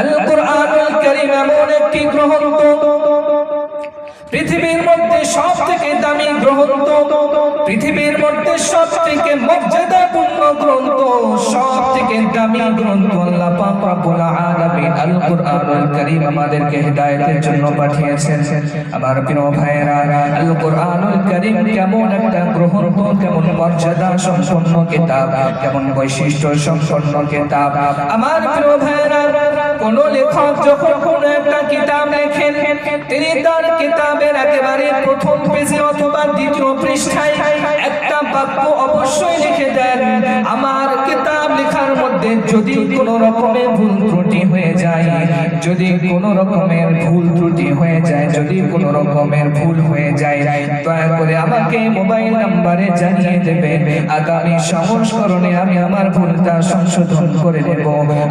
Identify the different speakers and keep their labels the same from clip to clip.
Speaker 1: আল কুরআনুল কারীম এমন একটি গ্রন্থ, পৃথিবীর মধ্যে সবথেকে দামি গ্রন্থ, পৃথিবীর মধ্যে সবথেকে মর্যাদাপূর্ণ গ্রন্থ, সবথেকে দামি গ্রন্থ আল্লাহ পাক রব্বুল আলামিন আল কুরআনুল কারীম আমাদেরকে হেদায়েতের জন্য পাঠিয়েছেন। আমার প্রিয় ভাইয়েরা, আল কুরআনুল কারীম কেমন একটা গ্রন্থ, কেমন মর্যাদা সম্পন্ন কিতাব, কেমন বৈশিষ্ট্য সম্পন্ন কিতাব। আমার প্রিয় ভাইয়েরা, কোন লেখক যখন কোন একটা কিতাব লেখেন, তিনি তার কিতাবের একেবারে প্রথম পেজে অথবা দ্বিতীয় পৃষ্ঠায় একটা বাক্য অবশ্যই লিখে দেন, আমার কিতাব লেখার মধ্যে যদি কোনো রকমের ভুল ত্রুটি হয়ে যায়, যদি কোনো রকমের ভুল ত্রুটি হয়ে যায়, যদি কোনো রকমের ভুল হয়ে যায়, দয়া করে আমাকে মোবাইল নাম্বারে জানিয়ে দেবেন। আগামী সংস্করণে আমি আমার ভুলটা সংশোধন করে নেব,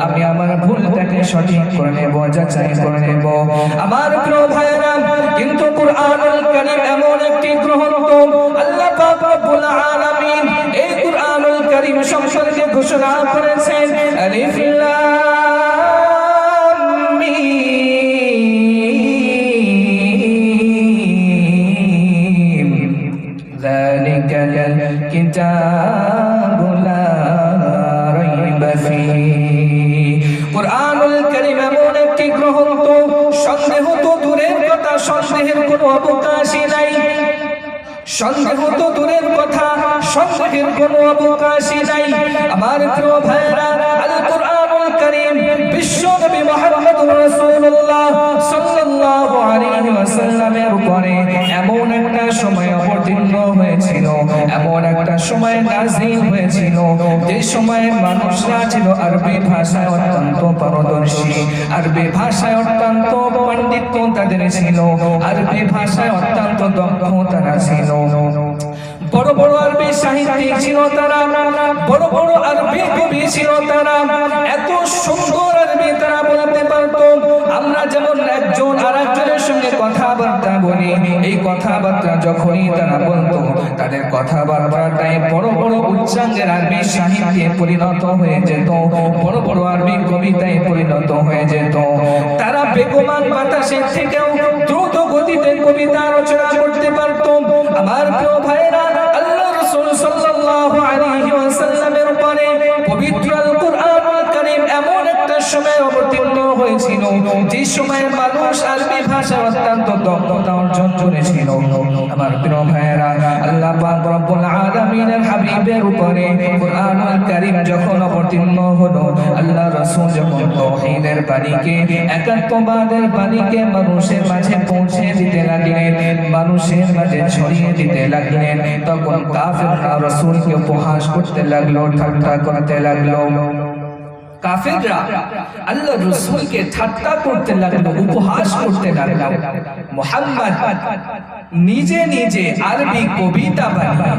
Speaker 1: আমি আমার ভুলটাকে সঠিক করে নেব, যাচাই করে নেব। আমার প্রিয় ভাইরা, কিন্তু কুরআনুল কারীম এমন একটি গ্রন্থ, আল্লাহ পাক রব্বুল আলামিন এই কুরআনুল কারীম সম্পর্কে ঘোষণা করেছেন, আলিফ লাম মিম যালিকাল কিতাবু লা রাইবা ফীহি। কুরআনুল কারীম এমন একটি গ্রন্থ, সন্দেহ তো দূরের কথা, সন্দেহের কোনো অবকাশই নাই, সন্দেহ তো দূরের কথা, সন্দেহের কোনো অবকাশই নাই। আমার প্রিয় ভাইরা, আল কুরআনুল কারীম বিশ্ব নবী মুহাম্মদুর রাসূলুল্লাহ সাল্লাল্লাহু আলাইহি ওয়াসাল্লামের উপরে এমন একটা সময় অবতীর্ণ হয়েছিল, এমন একটা সময় নাযিল হয়েছিল, যে সময়ে মানুষরা ছিল আরবি ভাষায় অত্যন্ত পারদর্শী, আরবি ভাষায় অত্যন্ত পণ্ডিত তাদের ছিল, আরবি ভাষায় অত্যন্ত দক্ষ তারা ছিল। বড় বড় আরবি সাহিত্যিক ছিল তারা, বড় বড় আরবি কবি ছিল তারা, এত সুন্দর আরবি তারা বলতে পারত। আমরা যেমন একজন আরেকজনের সঙ্গে কথাবার্তা বলি, এই কথাবার্তা যখনই তারা বলতো, তাদের কথাবার্তাটাই বড় বড় উচ্চাঙ্গের আরবি সাহিত্যে পরিণত হয়ে যেত, বড় বড় আরবি কবিতায় পরিণত হয়ে যেত। তারা বেগমান বাতাসের থেকেও দ্রুত গতিতে কবিতা রচনা করতে পারত। আমার প্রিয় ভাইরা, আল্লাহ রাসূল সাল্লাল্লাহু আলাইহি ওয়াসাল্লামের উপরে পবিত্র আল কুরআনুল কারীম এমন একটা সময় অবতীর্ণ হয়েছিল, যে সময় মানুষ আরবি ভাষা অত্যন্ত দক্ষতা অর্জন করেছিল। আমার প্রিয় ভাইরা, আল্লাহ পাক রব্বুল আলামিনের হাবিবের উপরে কুরআনুল কারীম যখন অবতীর্ণ হলো, আল্লাহ রাসূল যখন তাওহীদের বাণীকে, একাত্মবাদের বাণীকে মানুষের মাঝে পৌঁছে দিতে লাগলেন, মানুষের মাঝে ছড়িয়ে দিতে লাগলেন, তখন কাফেররা রাসূলকে উপহাস করতে লাগলো, ঠাট্টা করতে লাগলো। কাফেররা আল্লাহর রাসূলকে ঠাট্টা করতে লাগলো, উপহাস করতে লাগলো। মুহাম্মদ নিজে নিজে আরবি কবিতা বানিয়ে,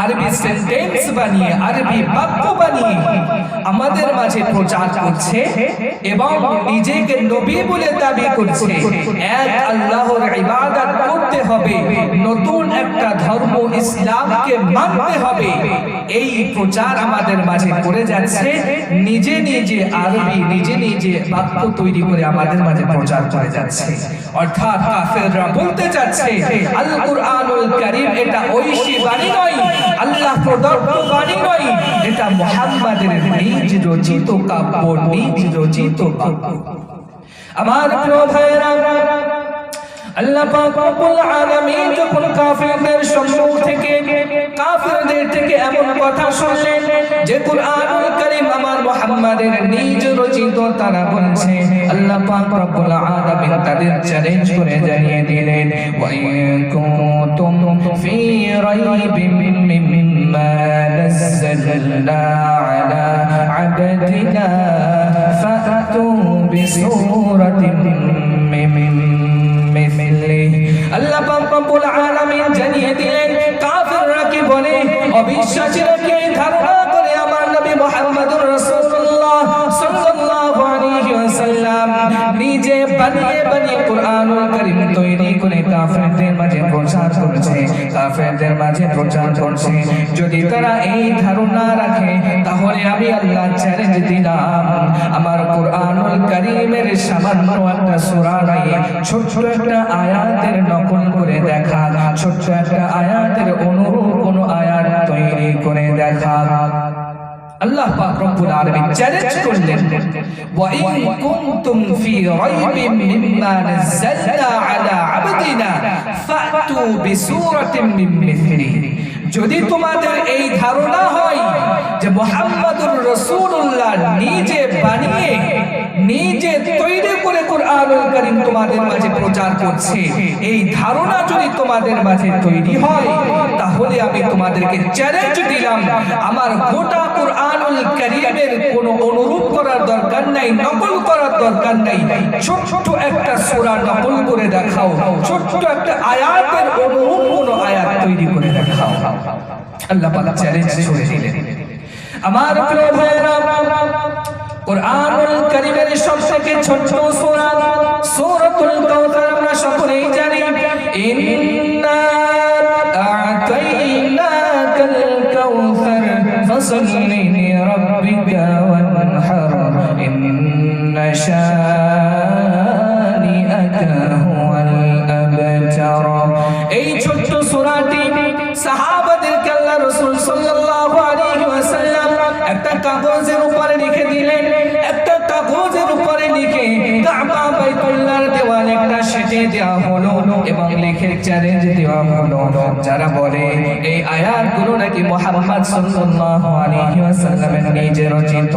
Speaker 1: আরবি সেন্টেন্স বানিয়ে, আরবি বাক্য বানিয়ে আমাদের মাঝে প্রচার করছে এবং নিজেকে নবী বলে দাবি করছে। এক আল্লাহর ইবাদত করতে হবে, নতুন একটা ধর্ম ইসলামকে মানতে হবে, এই প্রচার আমাদের মাঝে করে যাচ্ছে। নিজে নিজে আরবি, নিজে নিজে বাক্য তৈরি করে আমাদের মাঝে প্রচার করে যাচ্ছে। অর্থাৎ কাফেররা বলতে যাচ্ছে আল কুরআনুল কারীম এটা ঐশী বাণী নয়, আল্লাহ প্রদত্ত বাণী নয়, এটা মুহাম্মাদের নিজ রচিত কাব্য, নিজ রচিত বাক্য। আমার প্রিয় ভাইরা, আল্লাহ পাক রব্বুল আলামিন যখন কাফেরদের সম্মুখ থেকে, কাফেরদের থেকে এমন কথা শুনলেন যে কুরআনুল কারীম আমার মুহাম্মাদের নিজ রচিত, তারা বলছে, আল্লাহ পাক রব্বুল আলামিন তাদের চ্যালেঞ্জ করে জানিয়ে দিলেন, ওয়া ইন কুনতুম ফি রাইবিন মিম্মা নাযালনা আলা আবদিনা ফাতু বিসূরাতিন মিন আল্লাহ পাক রব্বুল আলামিন জানিয়ে দিলেন, কাফেররা কি বলে, অবিশ্বাসীরা কি ধারণা করে আমার নবী মুহাম্মদুর রাসূলুল্লাহ সাল্লাল্লাহু আলাইহি ওয়াসাল্লাম নিজে বানিয়ে বানিয়ে কুরআনুল কারীম তৈরি করে কাফেরদের মাঝে প্রচার করছে, কাফেরদের মাঝে প্রচার করছে। যদি তারা এই ধারণা রাখে, তাহলে আমি আল্লাহ চ্যালেঞ্জ দিলাম, আমার কুরআনুল কারীমের সামান্য একটা সূরা নয়, ছোট্ট একটা আয়াতের নকল করে দেখা, ছোট্ট একটা আয়াতের অনুরূপ কোন আয়াত তৈরি করে দেখা। আল্লাহ পাক রব্বুল আলামিন চ্যালেঞ্জ করলেন, ওয়া ইন কুনতুম ফি রাইবিন মিম্মা নাযালনা আলা আবদিনা ফাতু বিসূরাতিন মিন মিসলিহি। যদি তোমাদের এই ধারণা হয় যে মুহাম্মাদুর রাসূলুল্লাহ নিজে বানিয়ে নিজে তৈরি করে কুরআনুল কারীম তোমাদের মাঝে প্রচার করছে, এই ধারণা যদি তোমাদের মাঝে তৈরি হয়, তাহলে আমি তোমাদেরকে চ্যালেঞ্জ দিলাম, আমার গোটা কুরআনুল কারীমের কোনো অনুরূপ করার দরকার নাই, নকল করার দরকার নাই, ছোট্ট একটা সূরা নকল করে দেখাও, ছোট্ট একটা আয়াতের অনুরূপ কোনো আয়াত তৈরি করে দেখাও। আল্লাহ পাক চ্যালেঞ্জ ছুড়ে দিলেন। আমার প্রিয় ভাইরা, কুরআনুল কারীমের সবথেকে ছোট সূরা সূরাতুল কাউসার আমরা সকলেই জানি। ইন্না আ'তাইনাকাল কাউসার ফাসাল্লি লিরাব্বিকা ওয়ানহার ইন্না শানিআকা হুয়াল আবতার। এই ছোট্ট সূরাটি সাহাবাদেরকে আল্লাহ রাসূল সাল্লাল্লাহু আলাইহি ওয়াসাল্লাম একটা কাগজের উপরে লিখে দিলেন, একটা কাগজের উপরে লিখে কাবা বাইতুল্লাহর দেওয়ালে একটা সেটে দেওয়া হলো এবং লিখে চ্যালেঞ্জ দেওয়া হলো, যারা বলে এই আয়াতগুলো নাকি মুহাম্মদ সাল্লাল্লাহু আলাইহি ওয়াসাল্লামের নিজে রচিত,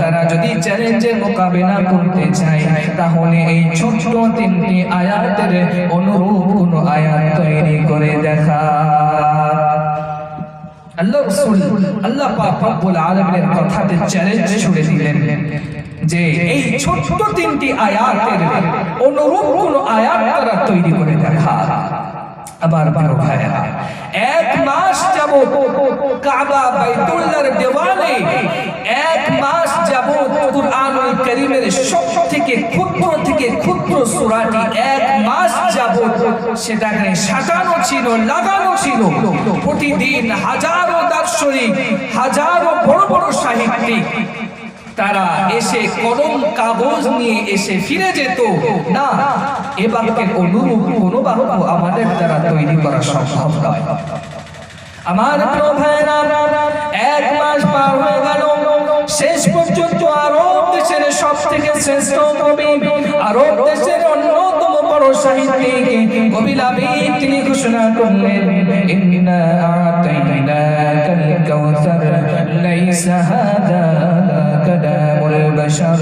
Speaker 1: তারা যদি চ্যালেঞ্জের মোকাবেলা করতে চায় তাহলে এই ছোট্ট তিনটি আয়াতের অনুরূপ কোন আয়াত তৈরি করে দেখা। আল্লাহ রাসূল আল্লাহ পাক রব্বুল আলামিনের কথাতে চ্যালেঞ্জ ছুড়ে দিলেন যে এই ছোট্ট তিনটি আয়াতের অনুরূপ কোন আয়াত তারা তৈরি করে দেখা। আবার প্রিয় ভাইরা, এক মাস যাবত কাবা বাইতুল্লাহর দেওয়ালে, এক মাস যাবত কুরআনুল কারীমের সবথেকে ক্ষুদ্র থেকে ক্ষুদ্র সূরাটি এক মাস যাবত সেটাকে সাজানো ছিল, লাগানো ছিল। প্রতিদিন হাজারো দার্শনিক, হাজারো বড় বড় সাহিত্যিক তারা এসে কলম কাগজ নিয়ে এসে ফিরে যেত না, এ বাক্যের অনুরূপ কোন বাক্য আমাদের দ্বারা তৈরি করা সম্ভব নয়। আমার প্রিয় ভাইরা, এক মাস পার হয়ে গেল, শেষ পর্যন্ত আরব দেশের সব থেকে শ্রেষ্ঠ কবি, আরব দেশের অন্যতম বড় সাহিত্যিক কবি লাবিব তিনি ঘোষণা করলেন, ইন্না আ'তাইনাকাল কাউসার লাইসা হাদা কালামুল বাশার,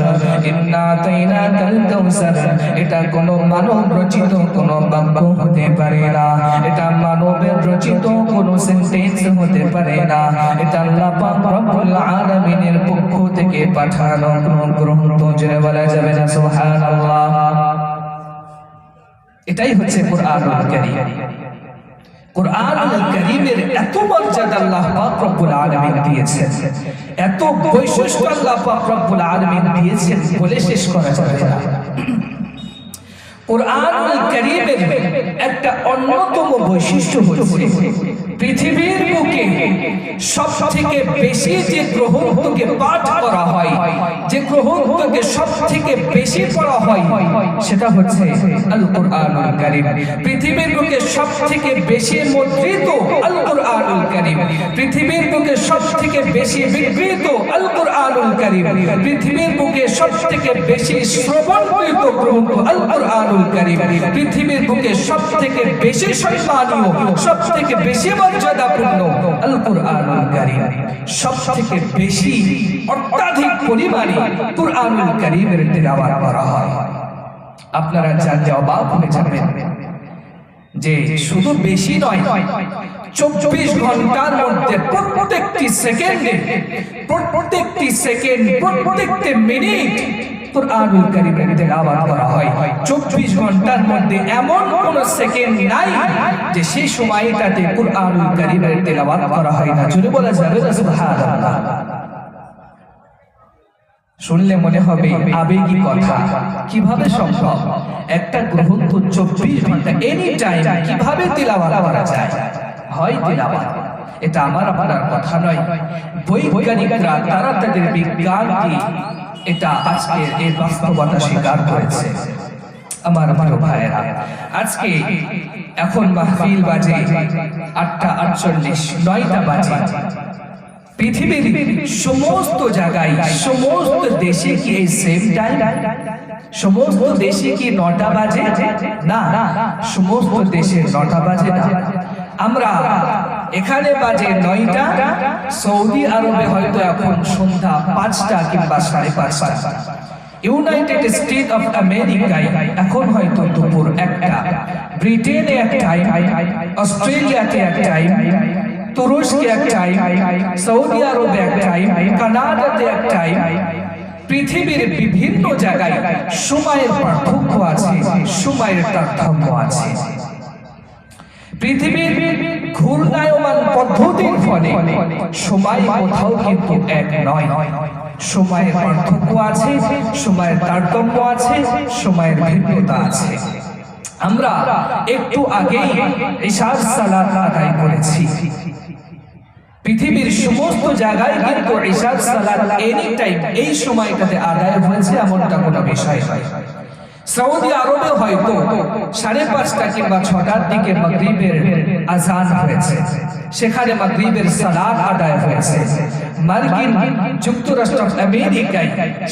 Speaker 1: ইন্না আ'তাইনাকাল কাউসার, এটা কোন মানব রচিত কোন বাক্য হতে পারে না, এটা মানবের রচিত কোন সেন্টেন্স হতে পারে না, এটা আল্লাহ পাক রব্বুল আলামিনের পক্ষ থেকে পাঠানো কোন গ্রন্থ, জেনে বলা যাবে না সুবহানাল্লাহ। এটাই হচ্ছে কুরআনুল কারীম। কুরআনুল কারীমের এত মর্যাদা আল্লাহ পাক রব্বুল আলামিন দিয়েছেন, এত বৈশিষ্ট্য আল্লাহ পাক রব্বুল আলামিন দিয়েছেন বলে শেষ করা যাবে না। কুরআনুল কারীমের একটা অন্যতম বৈশিষ্ট্য হচ্ছে পৃথিবীর বুকে সবথেকে বেশি যে গ্রন্থকে পাঠ করা হয়, যে গ্রন্থকে সবথেকে বেশি পড়া হয়, সেটা হচ্ছে আল কুরআনুল কারীম। পৃথিবীর বুকে সবথেকে বেশি মুদ্রিত আল কুরআনুল কারীম, পৃথিবীর বুকে সবথেকে বেশি বিকৃত আল কুরআনুল কারীম, পৃথিবীর বুকে সবথেকে বেশি শ্রবণকৃত গ্রন্থ আল কুরআনুল কারীম, পৃথিবীর বুকে সবথেকে বেশি সম্মানীয়, সবথেকে বেশি মর্যাদাপূর্ণ আল কুরআনুল কারীম। সবথেকে বেশি অত্যাধিক পরিমাণে কুরআনুল কারীমের তিলাওয়াত করা হয়। আপনারা জানলে অবাক হয়ে যাবেন যে শুধু বেশি নয়, 24 ঘন্টার মধ্যে প্রত্যেকটি সেকেন্ডে, প্রত্যেকটি সেকেন্ড, প্রত্যেকটি মিনিট কুরআনুল কারীমের তিলাওয়াত করা হয়। 24 ঘন্টার মধ্যে এমন কোন সেকেন্ড নাই যে সেই সময়টাতে কুরআনুল কারীমের তিলাওয়াত করা হয় না। জোরে বলা যাবে না সুবহানাল্লাহ। শুনলে মনে হবে আবেগী কথা, কিভাবে সম্ভব? একটা গ্রন্থ 24 ঘন্টা এনি টাইম কিভাবে তিলাওয়াত করা যায়? হয় তিলাওয়াত। এটা আমার আপনার কথা নয়, বৈজ্ঞানিকরা তারা তাদের বিজ্ঞানকে এটা আজকে এর বাস্তবতা স্বীকার করেছে। আমার প্রিয় ভাইয়েরা, আজকে এখন মাহফিল বাজে 8:48, 9টা বাজে। পৃথিবীর সমস্ত জায়গায়, সমস্ত দেশে কি এই সেম টাইম? সমস্ত দেশে কি 9টা বাজে? না, সমস্ত দেশে 9টা বাজে না। আমরা এখানে বাজে 9টা, সৌদি আরবে হয়তো এখন সন্ধ্যা 5টা কিংবা 5:30। ইউনাইটেড স্টেট অফ আমেরিকায় এখন হয়তো দুপুর 1টা, ব্রিটেনে এক টাইম, অস্ট্রেলিয়াতে এক টাইম, তুরস্কে এক টাইম, সৌদি আরবে এক টাইম, কানাডাতে এক টাইম। পৃথিবীর বিভিন্ন জায়গায় সময়ের পার্থক্য আছে, সময়ের তারতম্য আছে। পৃথিবীর ঘূর্ণায়মান পদ্ধতির ফলে সময় কোথাও কিন্তু এক নয়। সময়ের পার্থক্য আছে, সময়ের তারতম্য আছে, সময়ের ভিন্নতা আছে। আমরা একটু আগেই ইশার সালাত আদায় করেছি। পৃথিবীর সমস্ত জায়গায় কিন্তু ইশার সালাত এনি টাইম এই সময়টাতে আদায় হয়েছে, এমনটা কোনো বিষয় নয়। সৌদি আরবে হয়তো 5:30 কিংবা 6টার দিকে মাগরিবের আযান হয়েছে, সেখানে মাগরিবের সালাত আদায় হয়েছে। মার্কিন যুক্তরাষ্ট্র আমেরিকায়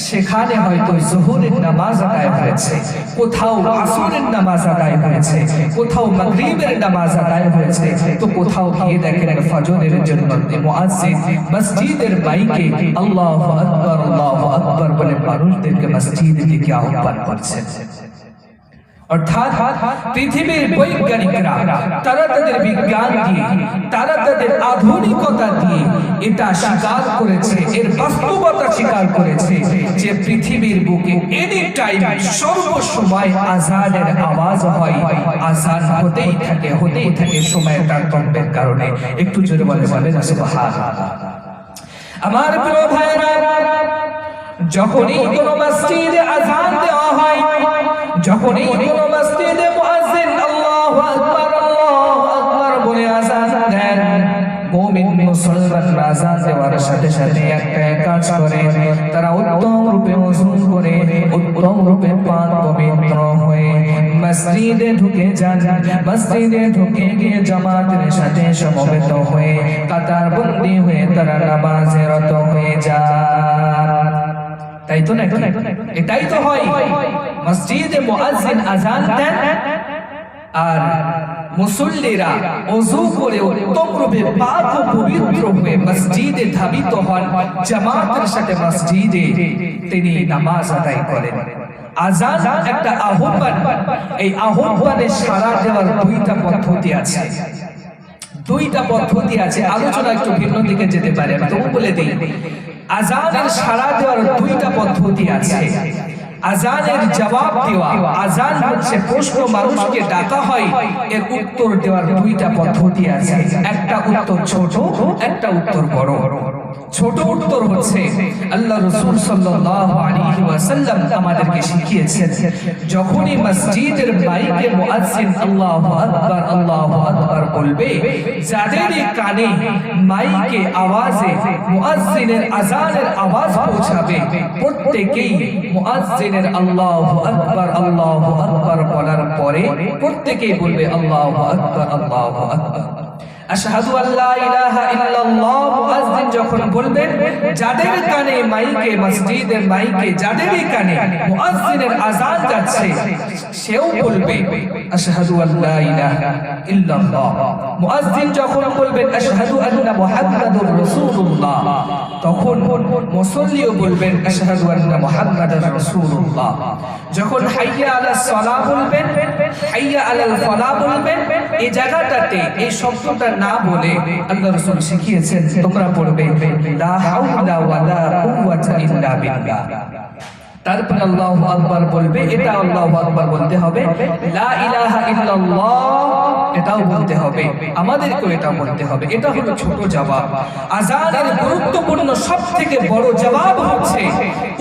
Speaker 1: সেখানে হয়তো যোহরের নামাজ আদায় হয়েছে, কোথাও আসরের নামাজ আদায় হয়েছে, কোথাও মাগরিবের নামাজ আদায় হয়েছে, তো কোথাও গিয়ে দেখেন ফজরের জন্য মুয়াজ্জিন মসজিদের মাইকে আল্লাহু আকবার বলে মানুষদেরকে মসজিদে দিকে আহ্বান করছেন। অর্থাৎ পৃথিবীর বৈজ্ঞানিকরা তারা তাদের বিজ্ঞান দিয়ে, তারা তাদের আধুনিকতা দিয়ে এটা স্বীকার করেছে, এর বাস্তবতা স্বীকার করেছে যে পৃথিবীর বুকে এনি টাইম সর্বসময় আযানের আওয়াজ হয়, আযান হতেই থাকে সময়ের তারতম্যের কারণে। একটু জোরে বলে সুবহানাল্লাহ। আমার প্রিয় ভাইরা, যখনই কোনো মসজিদে আযান দেওয়া হয়, যখনই কোনো মসজিদে মুয়াজ্জিন আল্লাহু আকবার বলে আযান দেন, মুমিন মুসলমান আযান দেওয়ার সাথে সাথে একটা কাজ করে, তারা উত্তম রূপে ওযু করে, উত্তম রূপে পাক পবিত্র হয়ে মসজিদে ঢুকে যান। মসজিদে ঢুকে গিয়ে জামাতের সাথে সমবেত হয়ে কাতারবন্দি হয়ে তারা নামাজে রত হয়ে যান। তাই তো নাকি? এটাই তো হয়। মসজিদে মুয়াজ্জিন আযান দেন আর মুসল্লিরা ওযু করে উত্তম রূপে পাক ও পবিত্র হয়ে মসজিদে ধাবিত হন, জামাতের সাথে মসজিদে তিনি নামাজ আদায় করেন। আযান একটা আহ্বান, এই আহ্বানে সাড়া দেওয়ার 2টা পদ্ধতি আছে। 2টা পদ্ধতি আছে, আলোচনা একটু ভিন্ন দিকে যেতে পারে, আমি তো বলে দিই। আযানের সাড়া দেওয়ার 2টা পদ্ধতি আছে। আযানের জবাব দেওয়া, আযান হচ্ছে প্রশ্ন, মানুষকে ডাকা হয়, এর উত্তর দেওয়ার 2টা পদ্ধতি আছে। একটা উত্তর ছোট, একটা উত্তর বড়। ছোট উত্তর হচ্ছে আল্লাহ রাসূল সাল্লাল্লাহু আলাইহি ওয়াসাল্লাম আমাদেরকে শিখিয়েছেন, যখনই মসজিদের মাইকে মুয়াজ্জিন আল্লাহু আকবার বলবে, যাদের কানে মাইকে আওয়াজে মুয়াজ্জিনের আযানের আওয়াজ পৌঁছাবে, প্রত্যেকেই মুয়াজ্জিনের আল্লাহু আকবার বলার পরে প্রত্যেকেই বলবে আল্লাহু আকবার। আশহাদু আল্লা ইলাহা ইল্লাল্লাহ মুয়াজ্জিন যখন বলবেন, যাদের কানে মাইকে, মসজিদের মাইকে যাদের কানে মুয়াজ্জিনের আযান যাচ্ছে, সেও বলবে আশহাদু আল্লা ইলাহা ইল্লাল্লাহ। মুয়াজ্জিন যখন বলবেন আশহাদু আন্না মুহাম্মাদুর রাসূলুল্লাহ, তখন মুসল্লিও বলবেন আশহাদু আন্না মুহাম্মাদুর রাসূলুল্লাহ। যখন হাইয়া আলাস সালাহ বলবেন, হাইয়া আলাল ফালাহ বলবেন, এই জায়গাটাতে এই শব্দটা না বলে আল্লাহ রাসূল শিখিয়েছেন তোমরা পড়বে লা হাওলা ওয়ালা কুওয়াতা ইল্লা বিল্লাহ। তারপরে আল্লাহু আকবার বলবে, এটা আল্লাহু আকবার বলতে হবে, লা ইলাহা ইল্লাল্লাহ এটাও বলতে হবে, আমাদেরকেও এটা বলতে হবে। এটা হলো ছোট জবাব। আযানের গুরুত্বপূর্ণ সবথেকে বড় জবাব হচ্ছে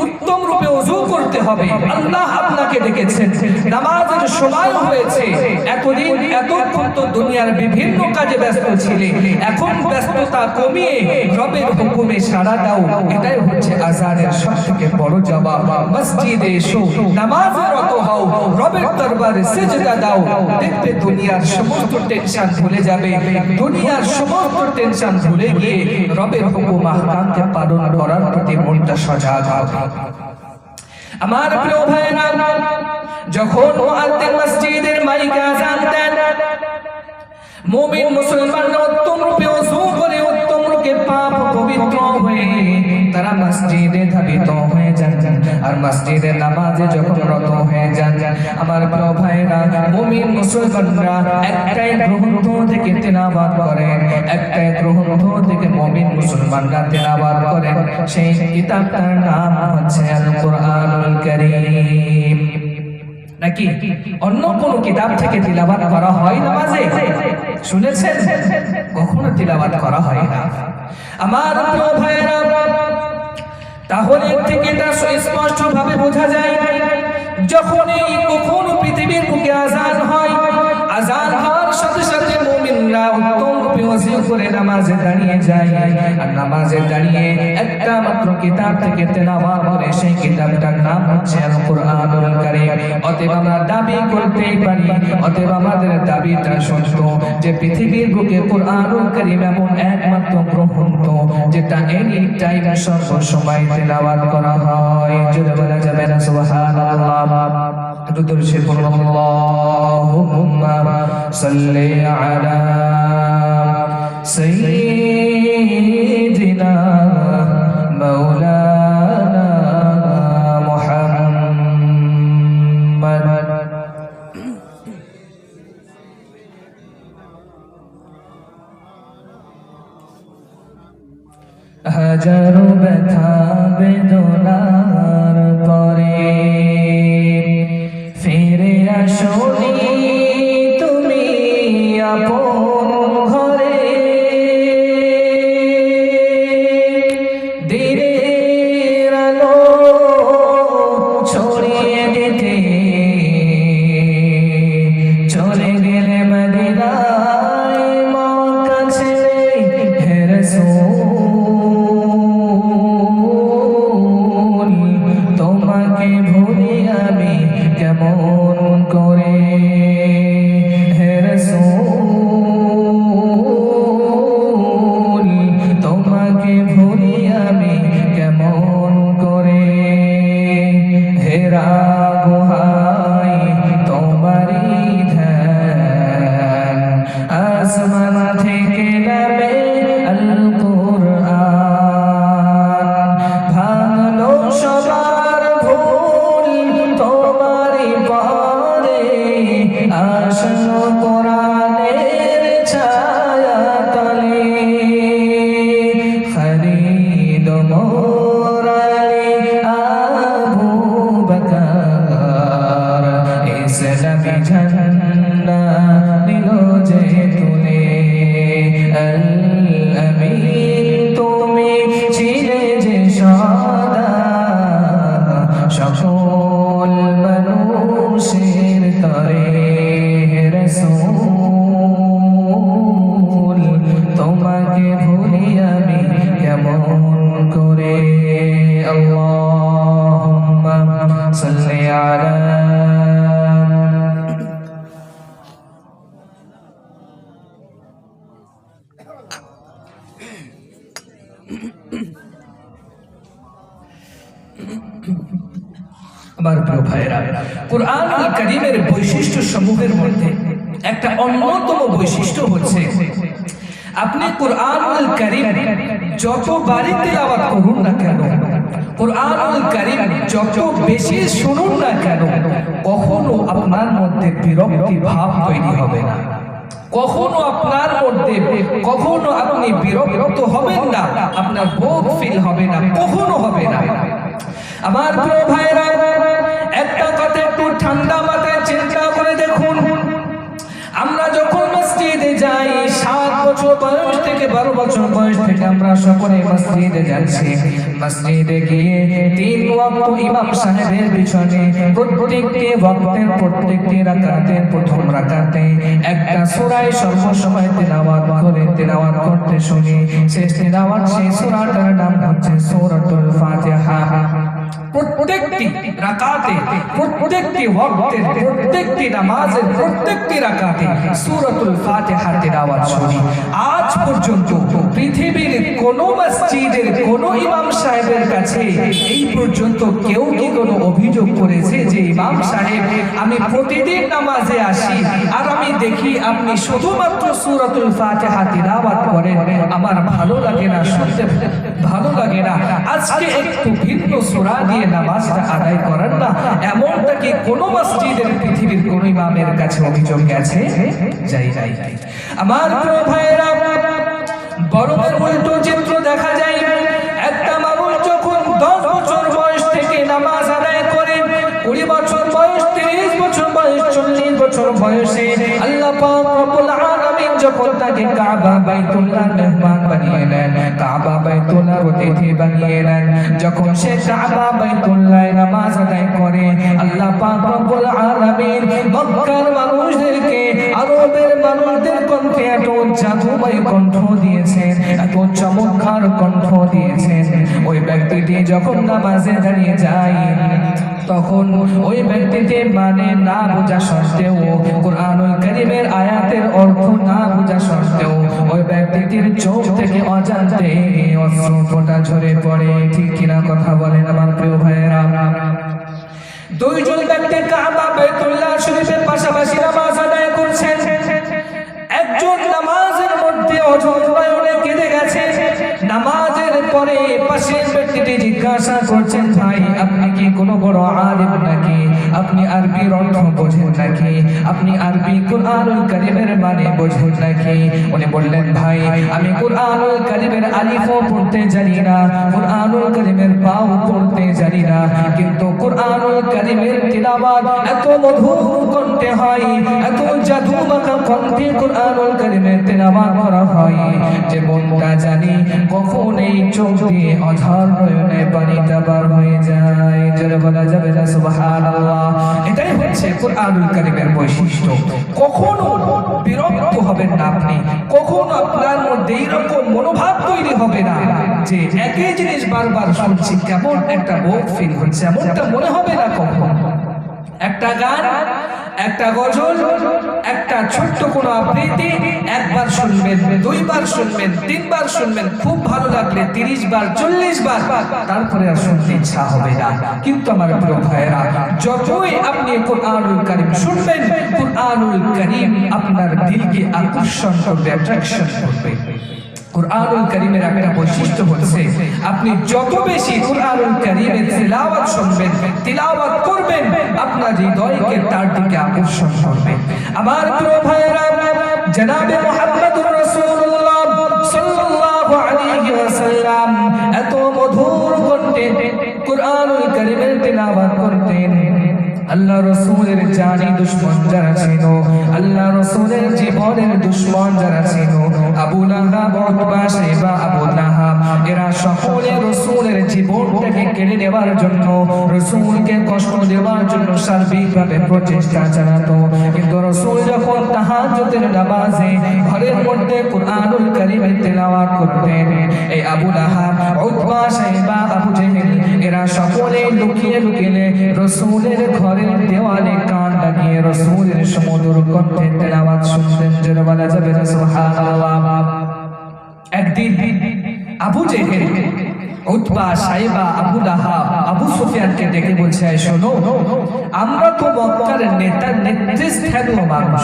Speaker 1: উত্তম রূপে ওযু করতে হবে। আল্লাহ আপনাকে ডেকেছেন, নামাজের সময় হয়েছে, এতদিন এতক্ষণ তো দুনিয়ার বিভিন্ন কাজে ব্যস্ত ছিলে, এখন ব্যস্ততা কমিয়ে রবের হুকুমে সাড়া দাও। এটাই হচ্ছে আযানের সবথেকে বড় জবাব। মসজিদে এসো, নামাজে রত হও, রবের দরবারে সিজদা দাও, দেখবে দুনিয়ার সমস্ত টেনশন ভুলে যাবে। দুনিয়ার সমস্ত টেনশন ভুলে গিয়ে রবের হুকুম আহকামকে পালন করার প্রতি মনটা সজাগ হবে। আমার প্রিয় ভাইরা, যখন মুআজ্জিন মসজিদের মাইকে আযান দেন, মুমিন মুসলমানরা উত্তম রূপে ওযু করে, উত্তম রূপে পাক পবিত্র হয়ে তারা মসজিদে ধাবিত হয়ে যান। আর মসজিদে নামাজে যখন রত হয়ে যান, আমার প্রিয় ভাইরা, মুমিন মুসলমানরা একটাই গ্রন্থ থেকে তেলাওয়াত করেন, একটাই গ্রন্থ থেকে মুমিন মুসলমানরা তেলাওয়াত করেন। সেই কিতাবটার নাম হচ্ছে আল কুরআনুল কারীম। নাকি অন্য কোন কিতাব থেকে তিলাওয়াত করা হয় নামাজে? শুনেছেন? কখনো তিলাওয়াত করা হয় না। আমার প্রিয় ভাইরা, তাহলে থেকে এটা স্পষ্ট ভাবে বোঝা যায়, যখনই কখনো পৃথিবীর বুকে আযান হয়, আযান হওয়ার সাথে সাথে মুমিনরা উত্তম রূপে ওযু করে নামাজে দাঁড়িয়ে যায়। আর নামাজে দাঁড়িয়ে একটা মাত্র কিতাব থেকে তেলাওয়াত করে, সেই কিতাবটার নাম হচ্ছে আল কুরআনুল কারীম। অতএব আমরা দাবি করতেই পারি, অতএব আমাদের দাবিটা সত্য যে পৃথিবীর বুকে কুরআনুল কারীম এমন একমাত্র গ্রন্থ যেটা এনি টাইম সর্ব সময় তেলাওয়াত করা হয়। যদি বলা যাবে না সুবহানাল্লাহ, একটু দরুদ পড়ুন, আল্লাহুম্মা সাল্লি আলা সাইয়্যিদিনা মাওলানা মুহাম্মদ। হাজারো ব্যথা বেদনার পরে ফিরে আসোনি তুমি আপন ঘরে, দিনের আলো ছড়িয়ে দিতে চলে গেলে মদিনায় মক্কা ছেড়ে। হে রাসূল, তোমাকে ভুলি আমি কেমন করে? হে রাসূল, তোমাকে ভুলি আমি কেমন করে? হেরা গুহায় তোমারই ধ্যান, আসমান থেকে নামে আল কুরআন, ভাঙলো সবার ভুল তোমারই পরে, আসলো কোরআনের ছায়া তলে। খালিদ মোর আলী আবু বকর, ইসলামী ঝান্ডা নিল যে তুলে। আল আমিন তুমি ছিলে যে সদা, সকল মানুষের তরে। হে রাসূল, তোমাকে ভুলি আমি কেমন করে? আল্লাহুম্মা সাল্লি আলা আমার প্রিয় ভাইরা, কুরআনুল কারীমের বৈশিষ্ট্য সমূহের মধ্যে একটা অন্যতম বৈশিষ্ট্য হচ্ছে, আপনি কুরআনুল কারীম যতবারই তেলাওয়াত করুন না কেন, কুরআনুল কারীম যত বেশি শুনুন না কেন, কখনো আপনার মধ্যে বিরক্তি ভাব তৈরি হবে না। কখনো আপনার মধ্যে কখনো আপনি বিরক্ত হবেন না, আপনার বোধ ফিল হবে না, কখনো হবে না। আমার প্রিয় ভাইরা, একটা কথা একটু ঠান্ডা মাথায় চিন্তা করে দেখুন, আমরা যখন মসজিদে যাই 7 বছর বয়স থেকে 12 বছর বয়স থেকে আমরা সকলে মসজিদে যাচ্ছি। মসজিদে গিয়ে 3 ওয়াক্ত ইমাম সাহেবের পিছনে প্রত্যেকটি ওয়াক্তের প্রত্যেকটি রাকাতের প্রথম রাকাতে একটা সূরা সর্বসময় তেলাওয়াত করতে শুনি। সেই তেলাওয়াত সেই সূরাটার নাম হচ্ছে সূরাতুল ফাতিহা। প্রত্যেকটি রাকাতে প্রত্যেকটি ওয়াক্তের প্রত্যেকটি নামাজের প্রত্যেকটি রাকাতে সূরাতুল ফাতিহা তেলাওয়াত শুনি। আজ পর্যন্ত পৃথিবীর কোন মসজিদের কোন ইমাম সাহেবের কাছে এই পর্যন্ত কেউ কি কোনো অভিযোগ করেছে যে ইমাম সাহেব আমি প্রতিদিন নামাজে আসি আর আমি দেখি আপনি শুধুমাত্র সূরাতুল ফাতিহা তেলাওয়াত করেন, আমার ভালো লাগে না, শুনতে ভালো লাগে না, আজকে একটু ভিন্ন সূরা দিয়ে নামাজটা আদায় করেন না, এমনটা কি কোন মসজিদের পৃথিবীর কোন ইমামের কাছে অভিযোগ গেছে? যাই আমার প্রিয় ভাইরা, বরং উল্টো চিত্র দেখা যায়। একটা মানুষ যখন 10 বছর বয়স থেকে নামাজ আদায় করে, 20 বছর বয়স, 30 বছর বয়স, 40 বছর বয়সে আল্লাহ পাক রব্বুল আলামিন যখন তাকে কাবা বাইতুল্লাহ মেহমান বানিয়ে নেন, কাবা বাইতুল্লাহ অতিথি বানিয়ে নেন, যখন সে কাবা বাইতুল্লাহ নামাজ আদায় করে, আল্লাহ পাক রব্বুল আলামিন মক্কার মানুষদেরকে, আরবের মানুষদের কণ্ঠে এত জাদুময় কণ্ঠ দিয়েছেন, এত চমৎকার কণ্ঠ দিয়েছেন। ওই ব্যক্তিটি যখন নামাজে দাঁড়িয়ে যায়, তখন ওই ব্যক্তিটি মানে না বোঝা সত্ত্বেও, কুরআনুল কারীমের আয়াতের অর্থ না বোঝা সত্ত্বেও ওই ব্যক্তিটির চোখ থেকে অজান্তে অশ্রু ফোঁটা ঝরে পড়ে। ঠিক কিনা কথা বলেন আমার প্রিয় ভাইয়েরা? দুইজন ব্যক্তি কাবা বাইতুল্লাহ শরীফের পাশাপাশি নামাজ আদায় করছেন। একজন নামাজের মধ্যে অঝরে কেঁদে গেছে। নামাজের পরে পাশের ব্যক্তিটি জিজ্ঞাসা করছেন, ভাই আপনি কি কোনো বড় আলেম নাকি? আপনি আরবির অর্থ বোঝেন নাকি? আপনি আরবি কুরআনুল কারীমের মানে বোঝেন নাকি? উনি বললেন, ভাই আমি কুরআনুল কারীমের আলিফও পড়তে জানি না, কুরআনুল কারীমের বাও পড়তে জানি না, কিন্তু কুরআনুল কারীমের তিলাওয়াত এত মধুর কণ্ঠে হয়, এত জাদুমাখা কণ্ঠে কুরআনুল কারীমের তিলাওয়াত করা হয় যে মনটা জানি কখন এই চোখ দিয়ে অঝর নয়নে পানিটা বার হয়ে যায়। যারা বলা যাবে না সুবহানাল্লাহ। এটাই হচ্ছে কুরআনুল কারীমের বৈশিষ্ট্য। কখনো বিরক্ত হবেন না আপনি, কখনো আপনার মধ্যে এরকম মনোভাব তৈরি হবে না যে একই জিনিস বারবার শুনছি, কেমন একটা বোধ ফিল হচ্ছে, এমনটা মনে হবে না কখনো। একটা গান, একটা গজল, একটা ছোট্ট কোনো আবৃত্তি একবার শুনবেন, 2 বার শুনবেন, 3 বার শুনবেন, খুব ভালো লাগলে 30 বার 40 বার, তারপরে আর শুনতে ইচ্ছা হবে না। কিন্তু আমার প্রিয় ভাইয়েরা, যতই আপনি কুরআনুল কারীম শুনবেন, কুরআনুল কারীম আপনার দিলকে আকর্ষণ করবে, অ্যাট্রাকশন করবে। কুরআনুল কারীমের একটা বৈশিষ্ট্য হচ্ছে, আপনি যত বেশি কুরআনুল কারীমের তিলাওয়াত শুনবেন, তিলাওয়াত করবেন, আপনার হৃদয়কে তার দিকে আকর্ষণ করবে। আমার প্রিয় ভাইরা, জনাবে মুহাম্মদুর রাসূলুল্লাহ সাল্লাল্লাহু আলাইহি ওয়াসাল্লাম এত মধুর কণ্ঠে কুরআনুল কারীমের তিলাওয়াত করতেন। আল্লাহ রাসূলের জানি দুশমন যারা ছিল, আল্লাহ রাসূলের জীবনের দুশমন যারা ছিল, আবু লাহাব, উতবা, শাইবা, আবু লাহাব, এরা সকলে রাসূলের জীবনটাকে কেড়ে নেওয়ার জন্য, রাসূলকে কষ্ট দেওয়ার জন্য সার্বিকভাবে প্রচেষ্টা চালাতো। কিন্তু রাসূল যখন তাহাজ্জুদের নামাজে ঘরের মধ্যে কুরআনুল কারীমের তেলাওয়াত করতেন, এই আবু লাহাব, উতবা, শাইবা, আবু জেহেল এরা সকলে লুকিয়ে লুকিয়ে রাসূলের ঘরের দেওয়ালে কান লাগিয়ে রাসূলের সুমধুর কণ্ঠে তেলাওয়াত শুনতেন। যারা বলা যাবে না সুবহানাল্লাহ। একদিন আবু জেহেল উতবা, সাইবা, আবু লাহাব, আবু সুফিয়ানকে ডেকে বলছে, শোনো, আমরা তো মক্কার নেতৃস্থানীয় মানুষ,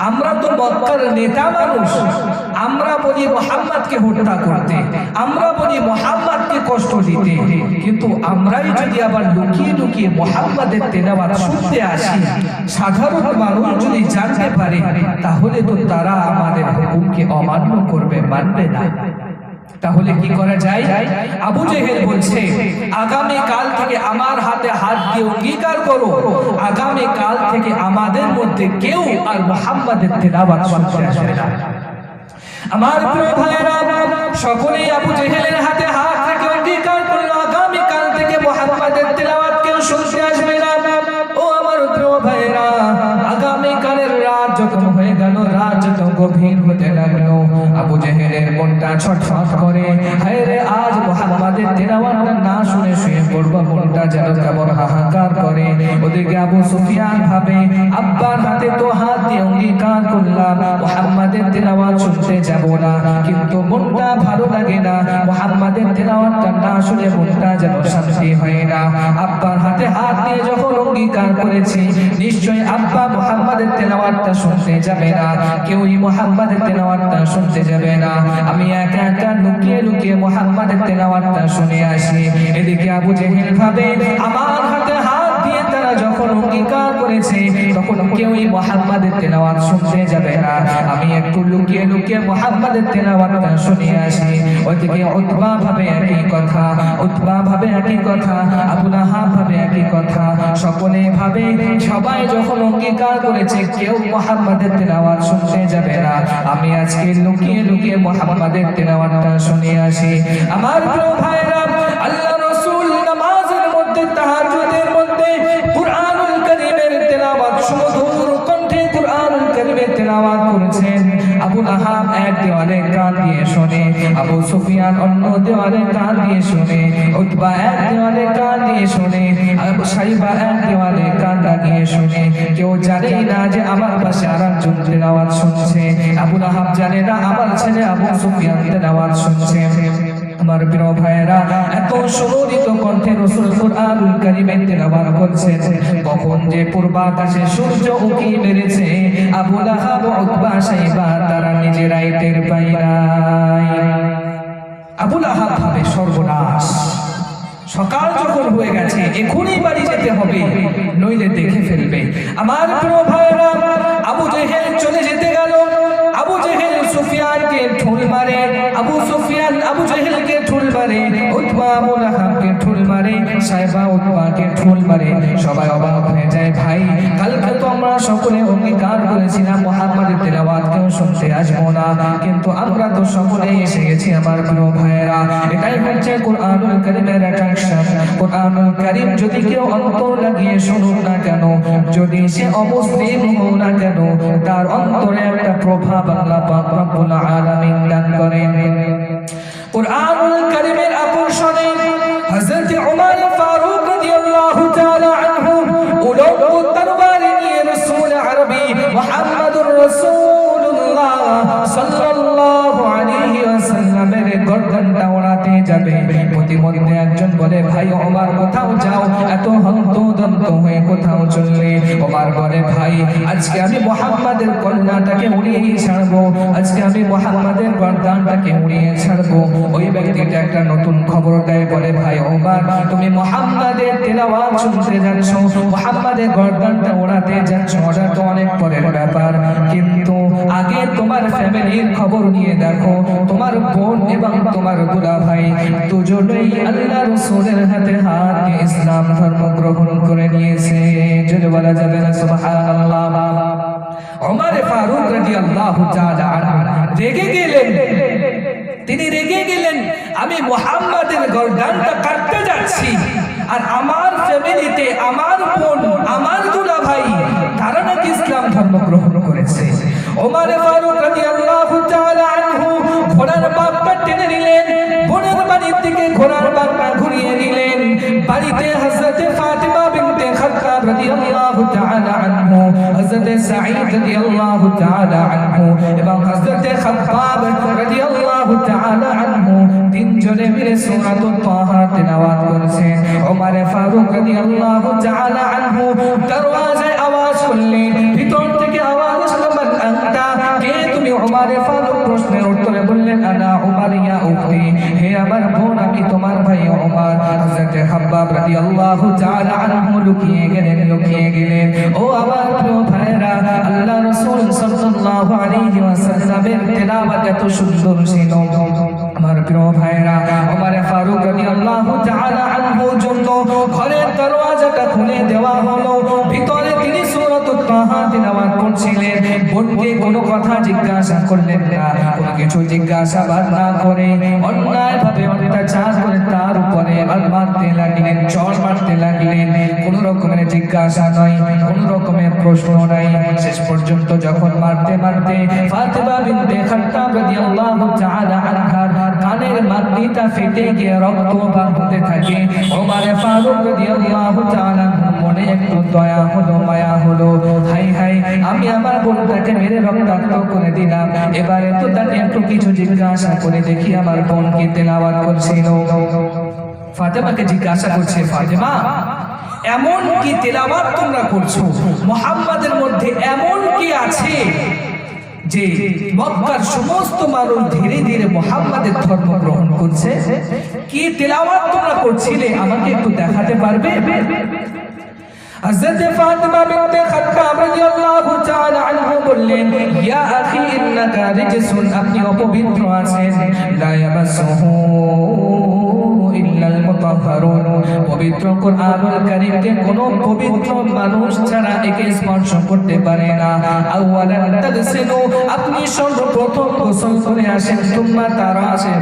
Speaker 1: আমরা তো মক্কার নেতা মানুষ, আমরা বলি মুহাম্মদকে হত্যা করতে, আমরা বলি মুহাম্মদকে কষ্ট দিতে, কিন্তু আমরাই যদি আবার লুকিয়ে লুকিয়ে মুহাম্মদের তেলাওয়াত শুনতে আসি, সাধারণ মানুষ যদি জানতে পারে, তাহলে তো তারা আমাদের হুকুমকে অমান্য করবে, মানবে না। তাহলে কি করা যায়? আবু জেহেল বলছে, আগামী কাল থেকে আমার হাতে হাত দিয়ে অঙ্গীকার করো, আগামী কাল থেকে আমাদের মধ্যে কেউ আর মুহাম্মাদের তেলাওয়াত শুনতে আসবে না। আমার প্রিয় ভাইরা, সকলেই আবু জেহেলের হাতে হাত রেখে অঙ্গীকার করলো, আগামী কাল থেকে মুহাম্মাদের তেলাওয়াত কেউ শুনতে আসবে না। ও আমার প্রিয় ভাইরা, আগামী কালের রাত যখন হয়ে গেল, রাত যত গভীর হতে লাগলো, আবু জেহেলের মনটা ছটফট করে, হায় রে, আজ মুহাম্মাদের তেলাওয়াত না শুনে শুয়ে পড়বো, মনটা যেন কেমন হাহাকার করে। ওদিকে আবু সুফিয়ান ভাবে, আব্বার হাতে তো হাত দিয়ে অঙ্গীকার করলাম মুহাম্মাদের তেলাওয়াত শুনতে যাব না, কিন্তু মনটা ভালো লাগে না, মুহাম্মাদের তেলাওয়াতটা না শুনে মনটা যেন শান্তি হয় না। আব্বার হাতে হাত দিয়ে যখন অঙ্গীকার করেছি, নিশ্চয় আব্বা মুহাম্মাদের তেলাওয়াতটা শুনতে যাবে না, কেউই মুহাম্মাদের তেলাওয়াতটা শুনতে যাবে না, আমি একা একা লুকিয়ে লুকিয়ে মুহাম্মাদের তেলাওয়াতটা শুনে আসি। এদিকে আবু জেহেল ভাবে, আমার হাতে হাত দিয়ে তারা যখন অঙ্গীকার করেছে, তখন কেউই মুহাম্মাদের তেলাওয়াত শুনতে যাবে না, আমি একটু লুকিয়ে লুকিয়ে মুহাম্মাদের তেলাওয়াতটা শুনে আসি। ওইদিকে উতবা ভাবে একই কথা, উতবা ভাবে একই কথা, আবু লাহাব ভাবে একই কথা, সকলে ভাবে, সবাই যখন অঙ্গীকার করেছে কেউ মুহাম্মাদের তেলাওয়াত শুনতে যাবে না, আমি আজকে লুকিয়ে লুকিয়ে মুহাম্মাদের তেলাওয়াতটা শুনে আসি। আমার প্রিয় ভাইরা, আল্লাহ রাসূল নামাজের মধ্যে, তাহাজ্জুদের মধ্যে কুরআনুল কারীমের তেলাওয়াত, সুমধুর কণ্ঠে কুরআনুল কারীমের তেলাওয়াত করেছেন। আবু লাহাব এক দেওয়ালে কান দিয়ে শোনে, আবু সুফিয়ান অন্য দেওয়ালে কান দিয়ে শোনে, উতবা এক দেওয়ালে কান দিয়ে শোনে, আবু সাইবা এক দেওয়ালে কান লাগিয়ে শোনে। কেউ জানে না যে আমার পাশে আরেকজন তেলাওয়াত শুনছে, আবু লাহাব জানে না আমার ছেলে আবু সুফিয়ান তেলাওয়াত শুনছে। আমার প্রিয় ভাইরা, এত সুমধুর কণ্ঠে রাসূল কুরআনুল কারীমের তেলাওয়াত করছেন, কখন যে পূর্বাকাশে সূর্য উঁকি মেরেছে, আবু লাহাব, উতবা, সাইবা তারা নিজেরাই টের পায় নাই। আবু লাহাব ভাবে, সর্বনাশ, সকাল যখন হয়ে গেছে, এখনই বাড়ি যেতে হবে, নইলে দেখে ফেলবে। আমার প্রিয় ভাইরা, আবু জেহেল চলে যেতে গেল, আবু জেহেল সুফিয়ানকে ঠুল মারে, আবু সুফিয়ান আবু জেহেলকে ঠুল মারে, উতবা আবু লাহাবকে ঠুল মারে, সাইবা উতবাকে ঠুল মারে। সবাই অবাক হয়ে যায়, ভাই, কালকে তো আমরা সকলে অঙ্গীকার করেছিলাম মুহাম্মাদের তেলাওয়াত কেউ শুনতে আসবো না, কিন্তু আমরা তো সকলেই এসে গেছি। আমার প্রিয় ভাইরা, এটাই হচ্ছে কুরআনুল কারীমের অ্যাট্রাকশন। কুরআনুল কারীম যদি কেউ অন্তর লাগিয়ে শুনুক না কেন, যদি সে অমুসলিম হোক না কেন, তার অন্তরে একটা প্রভাব আল্লাহ পাক রব্বুল আলামিন দান করেন। কুরআনুল কারীমের আকর্ষণে হযরত ওমর ফারুক রাদিয়াল্লাহু তাআলা আনহু উলঙ্গ তরবারি নিয়ে রাসূল আরবি মুহাম্মদুর রাসূলুল্লাহ সাল্লাল্লাহু আলাইহি ওয়াসাল্লামের গর্দনটা ওড়াতে যাবে। প্রতিমধ্যে একজন বলে, ভাই ওমর কোথাও যাও, এত হন্তদন্ত হয়ে কোথাও চললে? ওমর বলে, ভাই আজকে আমি মুহাম্মাদের কন্যাটাকে উড়িয়ে ছাড়বো, আজকে আমি মুহাম্মাদের গর্দানটাকে উড়িয়ে ছাড়বো। ওই ব্যক্তিটা একটা নতুন খবর দেয়, বলে, ভাই ওমর তুমি মুহাম্মাদের তেলাওয়াত শুনতে যাচ্ছ, মুহাম্মাদের গর্দানটা ওড়াতে যাচ্ছ, ওটা তো অনেক পরের ব্যাপার, কিন্তু আগে তোমার ফ্যামিলির খবর নিয়ে দেখো, তোমার বোন এবং তোমার দুলাভাই দুজনেই আল্লাহ রাসূলের হাতে হাত দিয়ে ইসলাম ধর্ম গ্রহণ করে নিয়েছে। যদি বলা যাবে না সুবহানাল্লাহ। ওমর ফারুক রাদিয়াল্লাহু তাআলা আনহু রেগে গেলেন, তিনি রেগে গেলেন, আমি মুহাম্মাদের গর্দানটা কাটতে যাচ্ছি, আর আমার ফ্যামিলিতে আমার বোন, আমার দুলাভাই তারা নাকি ইসলাম ধর্ম গ্রহণ করেছে। ওমর ফারুক রাদিয়াল্লাহু তাআলা আনহু ঘোড়ার বাগটা টেনে নিলেন, বোনের বাড়ির দিকে ঘোড়ার বাগটা ঘুরিয়ে নিলেন। বাড়িতে হযরত ফাতিমা বিনতে খাত্তাব রাদিয়াল্লাহু তাআলা আনহু, হযরত সাঈদ রাদিয়াল্লাহু তাআলা আনহু এবং হযরত খাব্বাব রাদিয়াল্লাহু তাআলা আনহু তিনজনে মিলে সূরাতুত তাহা তেলাওয়াত করেছেন। ওমর ফারুক রাদিয়াল্লাহু তাআলা আনহু দরওয়াজায় আওয়াজ করলেন, ভিতর থেকে আওয়াজ আসলো, মান আনতা, কে তুমি? ওমর ফারুক প্রশ্নের উত্তরে বললেন, আনা ওমর ইয়া উখতি, হে আমার বোন, আমি তোমার ভাই ওমর। হযরত খাব্বাব রাদিয়াল্লাহু তাআলা আনহু লুকিয়ে গেলেন। ও আমার প্রিয় ভাইরা, আল্লাহ রাসূল সাল্লাল্লাহু আলাইহি ওয়াসাল্লামের তেলাওয়াত এত সুন্দর ছিল। আমার প্রিয় ভাইরা, ওমর ফারুক রাদিয়াল্লাহু তাআলা আনহুর জন্য ঘরের দরওয়াজাটা খুলে দেওয়া হলো। ভিতরে তিনি সূরাতুত তাহা তেলাওয়াত করছিলেন। বোনকে কোনো কথা জিজ্ঞাসা করলেন না, কোনো কিছু জিজ্ঞাসাবাদ না করে অন্যায়ভাবে অত্যাচার করে তার উপরে মারতে লাগলেন, চড় মারতে লাগলেন। কোনো রকমের জিজ্ঞাসা নয়, কোনো রকমের প্রশ্ন নাই। শেষ পর্যন্ত যখন মারতে ফাতেমা বিনতে খাত্তাব রাদিয়াল্লাহু তাআলা আনহার কানের মাটিটা ফেটে গিয়ে রক্ত বের হতে থাকে, ওমর ফারুক রাদিয়াল্লাহু তাআলা মনে একটু দয়া হলো, মায়া হলো। হাই হাই, আমি আমার বোনটাকে মেরে রক্তাক্ত করে দিলাম, এবারে তো তাকে একটু কিছু জিজ্ঞাসা করে দেখি আমার বোন কি তেলাওয়াত করছিল। ফাতেমাকে জিজ্ঞাসা করছে, ফাতেমা, এমন কি তেলাওয়াত তোমরা করছো? মুহাম্মাদের মধ্যে এমন কি আছে যে মক্কার সমস্ত মানুষ ধীরে ধীরে মুহাম্মাদের ধর্ম গ্রহণ করছে? কি তেলাওয়াত তোমরা করছিলে, আমাকে একটু দেখাতে পারবে? হযরত ফাতেমা বিনতে খাত্তাব রাদিয়াল্লাহু তাআলা আনহু বললেন, ইয়া আখি ইন্নাকা রিজসুন, আপনি অপবিত্র আছেন। লা ইয়ামাসসুহু ইল্লাল মুতাহহারুন, পবিত্র কুরআনুল কারীমকে কোন পবিত্র মানুষ ছাড়া একে স্পর্শ করতে পারে না। আওয়ালান তাগসিলু, আপনি সর্বপ্রথম গোসল করে আসেন, সুম্মা তারাশে,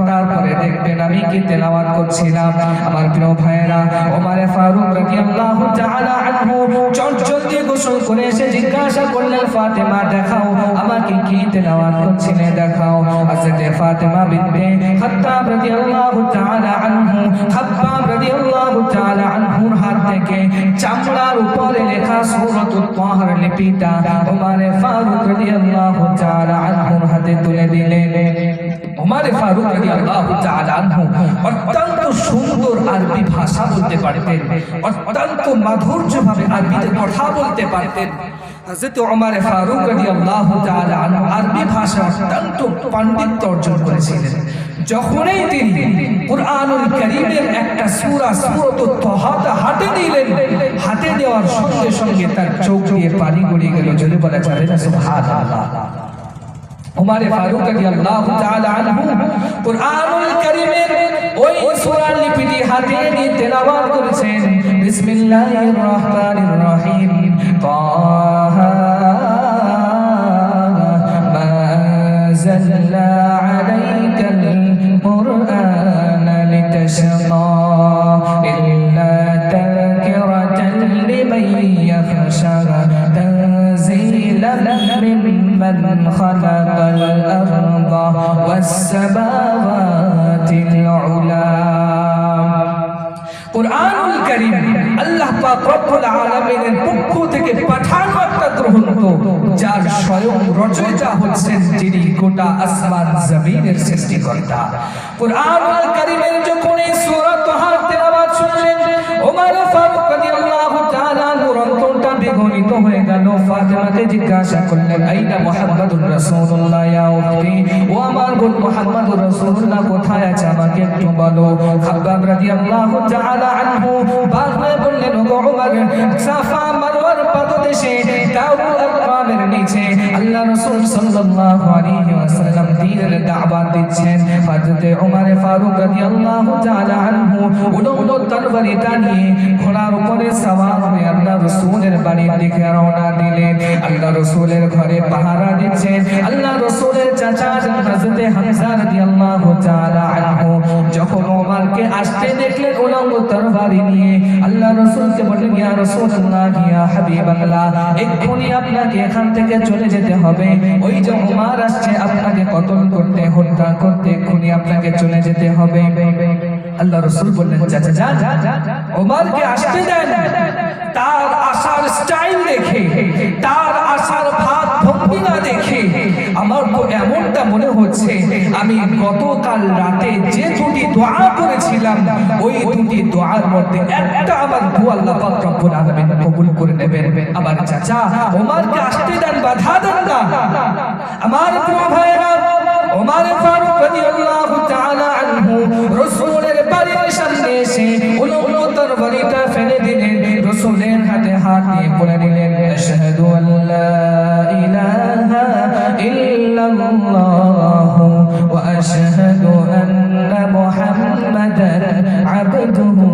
Speaker 1: তারপরে দেখবেন আমি কি তেলাওয়াত করছিলাম। আমার প্রিয় ভাইরা, ওমর ফারুক রাদিয়াল্লাহু তাআলা আনহু জলদি গোসল করে এসে জিজ্ঞাসা করলেন, ফাতেমা দেখাও আমাকে কি তেলাওয়াত করছিলে, দেখাও। হযরত ফাতেমা বিনতে খাত্তাব রাদিয়াল্লাহু তাআলা আনহু, খাব্বাব রাদিয়াল্লাহু তাআলা আনহুর হাত থেকে চামড়ার উপরে লেখা সূরাতুত তাহার লিপিটা ওমর ফারুক রাদিয়াল্লাহু তাআলা আনহুর হাতে তুলে দিলেন। ওমর ফারুক রাদিয়াল্লাহু তাআলা আনহু অত্যন্ত সুন্দর আরবি ভাষা বলতে পারতেন, অত্যন্ত মাধুর্যভাবে আরবিতে কথা বলতে পারতেন। হযরত ওমর ফারুক রাদিয়াল্লাহু তাআলা আনহু আরবি ভাষা অত্যন্ত পাণ্ডিত্য অর্জন করেছিলেন। যখনই তিনি কুরআনুল কারীমের একটা সূরা সূরাতুত তাহা হাতে নিলেন, হাতে দেওয়ার সঙ্গে সঙ্গে তার চোখ দিয়ে পানি গড়িয়ে গেল। যদি বলা যাবে না সুবহানাল্লাহ। ওমর ফারুক রাদিয়াল্লাহু তাআলা আনহু কুরআনুল কারীমের ওই সূরা লিপিটি হাতে নিয়ে তেলাওয়াত করেছেন, বিসমিল্লাহির রহমানির রহিম, তাহা মা আনজালনা আলাইকাল কুরআনা লিতাশকা ইল্লা তাযকিরাতান লিমান ইয়াখশা তানজিলান মিম্মান খালাকাল আরদা ওয়াস সামাওয়াতিল উলা। কুরআনুল কারীম আল্লাহ পাক রব্বুল আলামিনের পক্ষ থেকে পাঠানো একটা গ্রন্থ, যার স্বয়ং রচয়িতা হচ্ছেন যিনি গোটা আসমান জমিনের সৃষ্টিকর্তা। কুরআনুল কারীমের যখন এই সূরা তাহা তেলাওয়াত শুনলেন, ওমর ফারুক রাদিয়াল্লাহু তাআলা অন্তরটা বিগলিত হয়ে গেল। ফাতেমাকে জিজ্ঞাসা করলেন, আইনা মুহাম্মাদুর রাসূলুল্লাহ ইয়া উখতি, ও আমার বোন মুহাম্মাদুর রাসূলুল্লাহ কোথায় আছে, আমাকে একটু বলো। খাব্বাব রাদিয়াল্লাহু তাআলা আনহু বারবার বললেন, ও ওমর, সাফা মারওয়ার পাদদেশে দাউল আরকামের নিচে আল্লাহ রাসূল সাল্লাল্লাহু আলাইহি ওয়াসাল্লাম দ্বীনের দাওয়াত দিচ্ছেন। হযরত ওমর ফারুক রাদিয়াল্লাহু তাআলা আনহু উলুল তরবারিটা নিয়ে ঘোড়ার উপরে সওয়ার হয়ে আল্লাহ রাসূলের বাড়ির দিকে রওনা দিলেন। আল্লাহ রাসূলের ঘরে পাহারা দিচ্ছেন আল্লাহ রাসূলের চাচা হযরত হামজা রাদিয়াল্লাহু তাআলা আনহু। যখন ওমরকে আসতে দেখলেন উলুল তরবারি নিয়ে, আল্লাহ রাসূলকে বললেন, ইয়া রাসূলুল্লাহ, ইয়া হাবিবাল্লাহ, এক্ষুনি আপনাকে এখান থেকে চলে যেতে হবে। ওই যে ওমর আসছে আপনাকে কতল করতে, হত্যা করতে, এক্ষুনি আপনাকে চলে যেতে হবে। আল্লাহ রাসূল বললেন, চাচা যান, ওমরকে আসতে দেন, তার আমি গতকাল রাতে যে দুটি দোয়া করেছিলাম ওই দুটি দোয়ার মধ্যে একটা আমার দোয়া আল্লাহ পাক রব্বুল আলামিন কবুল করে নেবেন। আমার চাচা ওমরকে আসতে দেন, বাধা দেন না। আমার প্রিয় ভাইরা, ওমর ফারুক রাদিয়াল্লাহু তাআলা আনহু রাসূলের বাড়ির সামনে এসে উলুলু তরবারিটা ফেলে দিলেন, রাসূলের হাতে হাত দিয়ে বলে দিলেন, আশহাদু আল্লা ইলাহা ইল্লাল্লাহু ওয়া আশহাদু আন্না মুহাম্মাদান আবদুহু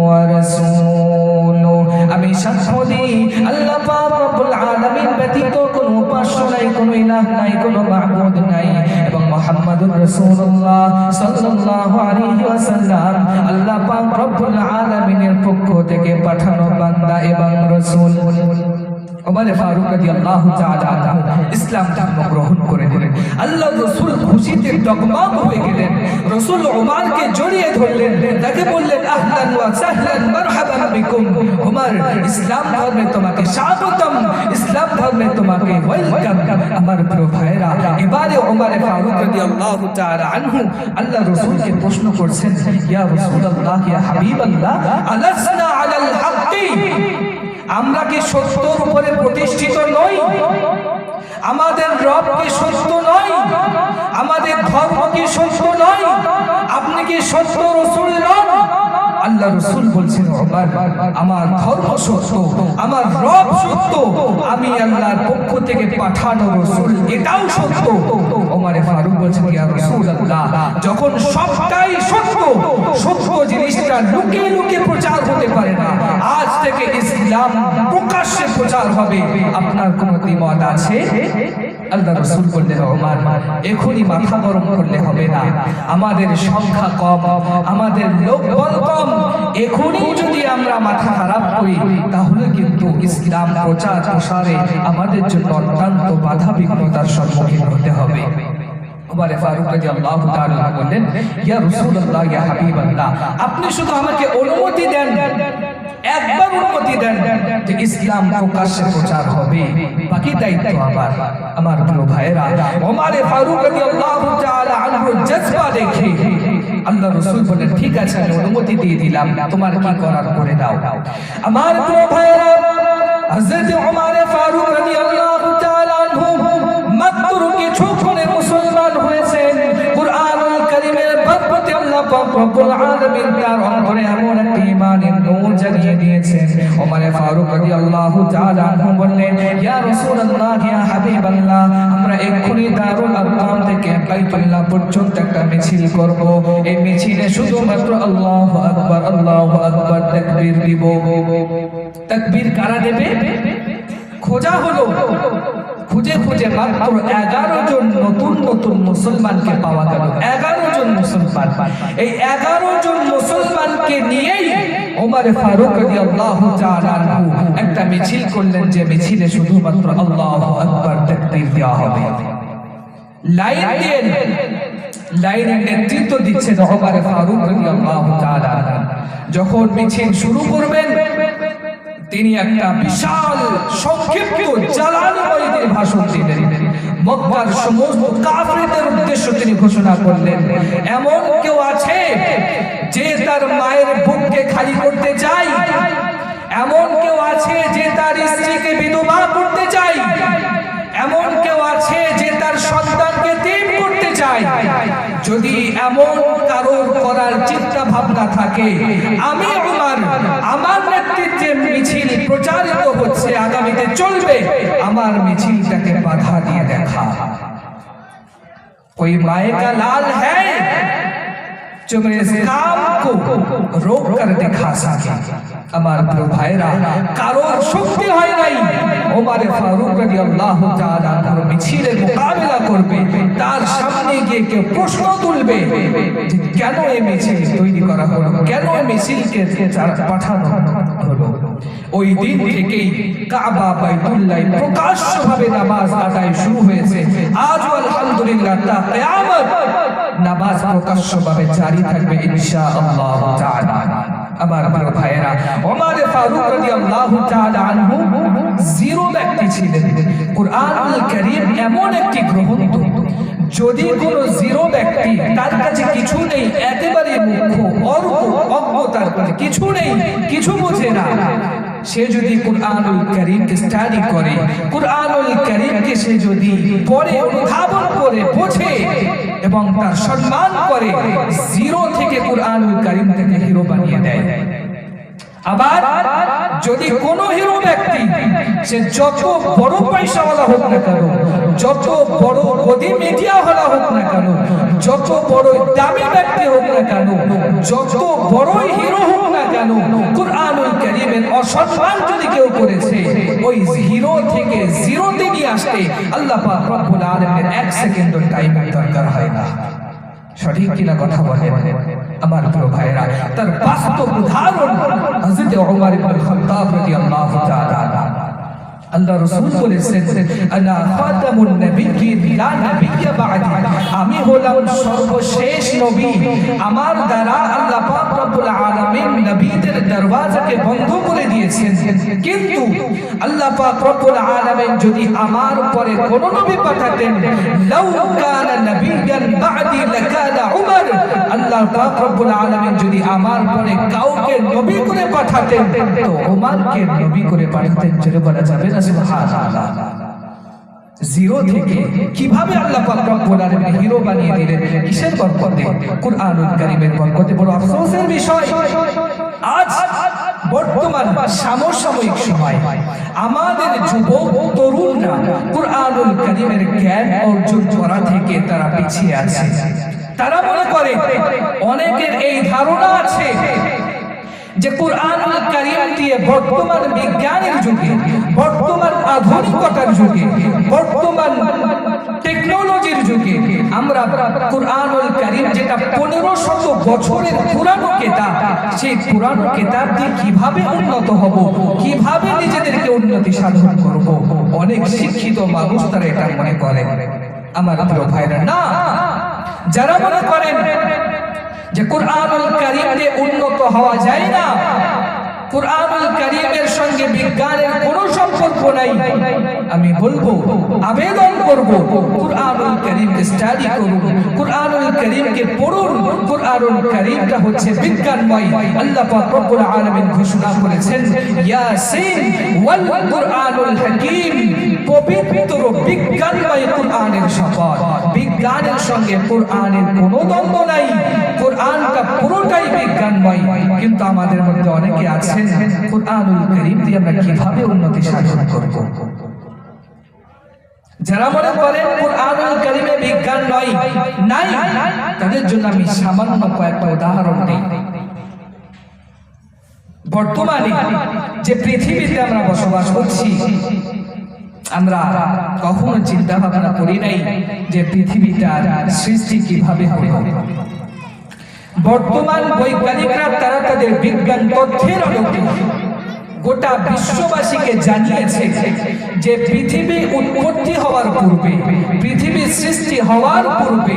Speaker 1: ওয়া রাসূলুহু। আমি সাক্ষ্য দিই আল্লাহ পাক রব্বুল আলামিন ব্যতীত কোনো উপাস্য নাই, কোনো ইলাহ নাই, কোনো মাবুদ নাই, এবং মুহাম্মাদুর রাসূলুল্লাহ সাল্লাল্লাহু আলাইহি ওয়াসাল্লাম আল্লাহ পাক রব্বুল আলামিনের পক্ষ থেকে পাঠানো বান্দা এবং রাসূল। ওমর ফারুক রাদিয়াল্লাহু তাআলা আনহু ইসলাম ধর্ম গ্রহণ করে নিলেন। আল্লাহর রাসূল খুশিতে ডগমগ হয়ে গেলেন। রাসূল ওমরকে জড়িয়ে ধরলেন, তাকে বললেন, আহলান ওয়া সাহলান মারহাবান বিকুম। ওমর, ইসলাম ধর্মে তোমাকে স্বাগতম, ইসলাম ধর্মে তোমাকে ওয়েলকাম। আমার প্রিয় ভাইরা, এবারে ওমর ফারুক রাদিয়াল্লাহু তাআলা আনহু আল্লাহর রাসূলকে প্রশ্ন করছেন, ইয়া রাসূলুল্লাহ, ইয়া হাবিবাল্লাহ, আলাসনা আলাল হাক্কি, আমরা কি সত্যর উপরে প্রতিষ্ঠিত নই? আমাদের রব কি সত্য নয়? আমাদের ধর্ম কি সত্য নয়? আপনি কি সত্য রাসূল নন? আল্লাহ রাসূল বলছেন, ওমর, আমার ধর্ম সত্য, আমার রব সত্য, আমি আল্লাহর পক্ষ থেকে পাঠানো রাসূল এটাও সত্য। ওমর ফারুক বলছেন, ইয়া রাসূলুল্লাহ, যখন সবটাই সত্য, সত্য জিনিসটা লুকিয়ে লুকিয়ে প্রচার হতে পারে না। আজ থেকে ইসলাম প্রকাশ্যে প্রচার হবে, আপনার কোনো দ্বিমত আছে? আল্লাহ রাসূল বললেন, ওমর, এখনই মাথা গরম করলে হবে না, আমাদের সংখ্যা কম, আমাদের লোকবল কম, এখনই যদি আমরা মাথা খারাপ করি তাহলে কিন্তু ইসলাম প্রচার প্রসারে আমাদের জন্য অত্যন্ত বাধা বিঘ্নতার সম্মুখীন হতে হবে। ওমর ফারুক রাদিয়াল্লাহু তাআলা বললেন, ইয়া রাসূলুল্লাহ, ইয়া হাবিবাল্লাহ, আপনি শুধু আমাকে অনুমতি দেন, একবার অনুমতি দেন যে ইসলাম প্রকাশ্যে প্রচার হবে, বাকি দায়িত্ব আমার। আমার প্রিয় ভাইরা, ওমর ফারুক রাদিয়াল্লাহু তাআলা আনহুর জজবা দেখে আল্লাহ রাসূল বলেন, ঠিক আছে, আমি অনুমতি দিয়ে দিলাম, তোমার কি করার করে দাও। আমার প্রিয় ভাইরা, হযরত ওমর ফারুক রাদিয়াল্লাহু তাআলা আনহু মাত্র কিছুক্ষণে মুসলমান হয়েছেন। কুরআনুল কারীমের বরকতে আল্লাহ পাক রব্বুল আলামিন তার অন্তরে এমন একটা ঈমানের নূর জ্বালিয়ে দিয়েছেন। ওমর ফারুক রাদিয়াল্লাহু তাআলা আনহু বললেন, ইয়া রাসূলুল্লাহ, ইয়া হাবিবাল্লাহ, আমরা এক্ষুনি দারুল আরকাম থেকে বাইতুল্লাহ পর্যন্ত একটা মিছিল করব। এই মিছিলে শুধুমাত্র আল্লাহু আকবার, আল্লাহু আকবার তাকবীর দিব। তাকবীর কারা দেবে? খোঁজা হলো, খুঁজে খুঁজে মাত্র 11 জন নতুন নতুন মুসলমানকে পাওয়া গেল। 11 জন মুসলমান। এই 11 জন মুসলমানকে নিয়েই ওমর ফারুক রাদিয়াল্লাহু তাআলা আনহু একটা মিছিল করলেন, যে মিছিলে শুধুমাত্র আল্লাহু আকবার তাকবীর দেওয়া হবে। লাইন দিয়ে লাইনের নেতৃত্ব দিচ্ছেন ওমর ফারুক রাদিয়াল্লাহু তাআলা। যখন মিছিল শুরু করবেন, তিনি একটা বিশাল সংক্ষিপ্ত জালালময়ীদের ভাষণ দিলেন। মক্কার সমস্ত কাফিরদের উদ্দেশ্যে তিনি ঘোষণা করলেন, এমন কেউ আছে যে তার মায়ের বুককে খালি করতে চায়? এমন কেউ আছে যে তার স্ত্রীকে বিধবা করতে চায়? এমন কেউ আছে যে তার সন্তানকে এতিম করতে চায়? যদি এমন কারোর করার চিন্তা ভাবনা থাকে, আমি ওমর, আমার নেতৃত্বে মিছিল প্রচারিত হচ্ছে, আগামীতে চলবে, আমার মিছিলটাকে বাধা দিয়ে দেখা। कोई माए का लाल है जो मेरे इस काम को रोक कर दिखा सके। আমার প্রিয় ভাইরা, কারোর শক্তি হয় নাই ওমর ফারুক রাদিয়াল্লাহু তাআলা আনহু মিছিলের মোকাবেলা করবে, তার সামনে গিয়ে কেউ প্রশ্ন তুলবে যে কেন এই মিছিল তৈরি করা হলো, কেন এই মিছিলকে পাঠানো হলো। ওই দিন থেকেই কাবা বাইতুল্লাহ প্রকাশ্যভাবে নামাজ আদায় শুরু হয়েছে। আজও আলহামদুলিল্লাহ তা কিয়ামত নামাজ প্রকাশ্যভাবে জারি থাকবে ইনশাআল্লাহ তাআলা। আমার প্রিয় ভাইয়েরা, ওমর ফারুক রাদিয়াল্লাহু তাআলা আনহু জিরো ব্যক্তি ছিলেন। কুরআনুল কারীম এমন একটি গ্রন্থ যদি কোনো জিরো ব্যক্তি, তার কাছে কিছু নেই, একেবারে মূর্খ, অজ্ঞ, তার কাছে কিছু নেই, কিছু বোঝে না, সে যদি কুরআনুল কারীমকে স্টাডি করে, কুরআনুল কারীমকে সে যদি পড়ে, অনুধাবন করে, বোঝে এবং তার সম্মান করে, জিরো থেকে কুরআনুল কারীম থেকে হিরো বানিয়ে দেয়। আবার যদি কোনো হিরো ব্যক্তি সে যত বড় পয়সাওয়ালা হোক না কেন, যত বড় গদি মিডিয়াওয়ালা হোক না কেন, যত বড় দামি ব্যক্তি হোক না কেন, যত বড়ই হিরো হোক না কেন, কুরআনুল কারীমের অসম্মান যদি কেউ করেছে, ওই হিরো থেকে জিরোতে নিয়ে আসতে আল্লাহ পাক রব্বুল আলামিনের 1 সেকেন্ড টাইম দরকার হয় না। সঠিক কিনা কথা বলেন আমার প্রিয় ভাইরা? তার বাস্তব উদাহরণ হযরত ওমর ইবনে খাত্তাব রাদিয়াল্লাহু তাআলা। আল্লাহ রাসূল বলেছেন, আনা খাতামুন নবিয়্যিন লা নবিয়্যা বা'দি, আমি হলাম সর্বশেষ নবী, আমার দ্বারা আল্লাহ পাক রব্বুল আলামিন নবীদের দরওয়াজাকে বন্ধ করে দিয়েছেন। কিন্তু আল্লাহ পাক রব্বুল আলামিন যদি আমার পরে কোন নবী পাঠাতেন, লাউ কানা নবিয়্যান বা'দি লাকানা উমর, আল্লাহ পাক রব্বুল আলামিন যদি আমার পরে কাউকে নবী করে পাঠাতেন, তো ওমরকে নবী করে পাঠাতেন। জোরে বলা যাবে না সুবহানাল্লাহ? জিরো থেকে কিভাবে আল্লাহ পাক রব্বুল আলামিন হিরো বানিয়ে দিলেন? কিসের বরকতে? কুরআনুল কারীমের বরকতে। বড় আফসোসের বিষয়, আজ বর্তমান সমসাময়িক সময় আমাদের যুবক তরুণরা কুরআনুল কারীমের জ্ঞান অর্জন করা থেকে তারা পিছিয়ে আছে। তারা মনে করে, অনেকের এই ধারণা আছে যে কুরআনুল কারীম দিয়ে বর্তমান বিজ্ঞানের যুগে, বর্তমান আধুনিকতার যুগে, বর্তমান টেকনোলজির যুগে আমরা কুরআনুল কারীম যেটা 1500 বছরের পুরানো কিতাব, সেই পুরানো কিতাব দিয়ে কিভাবে উন্নত হব, কিভাবে নিজেদেরকে উন্নতি সাধন করব। অনেক শিক্ষিত মানুষ তারা এটা মনে করে। আমার প্রিয় ভাইরা, না, যারা মনে করেন যে কুরআনুল কারীম দিয়ে উন্নত হওয়া যায় না, কুরআনুল কারীমের সঙ্গে বিজ্ঞানের কোনো সম্পর্ক নাই, আমি বলবো, আবেদন করব, কুরআনুল কারীমকে স্টাডি করুন, কুরআনুল কারীমকে পড়ুন। কুরআনুল কারীমটা হচ্ছে বিজ্ঞানময়। আল্লাহ পাক রব্বুল আলামিন ঘোষণা করেছেন, ইয়াসিন ওয়াল কুরআনুল হাকীম, পবিত্র বিজ্ঞানময় কুরআনের শপথ। বিজ্ঞানের সঙ্গে কুরআনের কোনো দ্বন্দ্ব নাই, কুরআনটা পুরোটাই বিজ্ঞানময়। কিন্তু আমাদের মধ্যে অনেকে আছেন, কুরআনুল কারীম দিয়ে আমরা কিভাবে উন্নতি সাধন করব? যারা মনে করেন কুরআনুল কারীমে বিজ্ঞান নয়, নাই, তাদের জন্য আমি সামান্য কয়েকটা উদাহরণ দিই। বর্তমানে যে পৃথিবীতে আমরা বসবাস করছি, আমরা কখনো চিন্তা ভাবনা করি নাই যে পৃথিবীটার সৃষ্টি কিভাবে হবে। বর্তমান বৈজ্ঞানিকরা তারা তাদের বিজ্ঞান তথ্যের আলোকে গোটা বিশ্ববাসীকে জানিয়েছে যে পৃথিবী উৎপত্তি হওয়ার পূর্বে, পৃথিবীর সৃষ্টি হওয়ার পূর্বে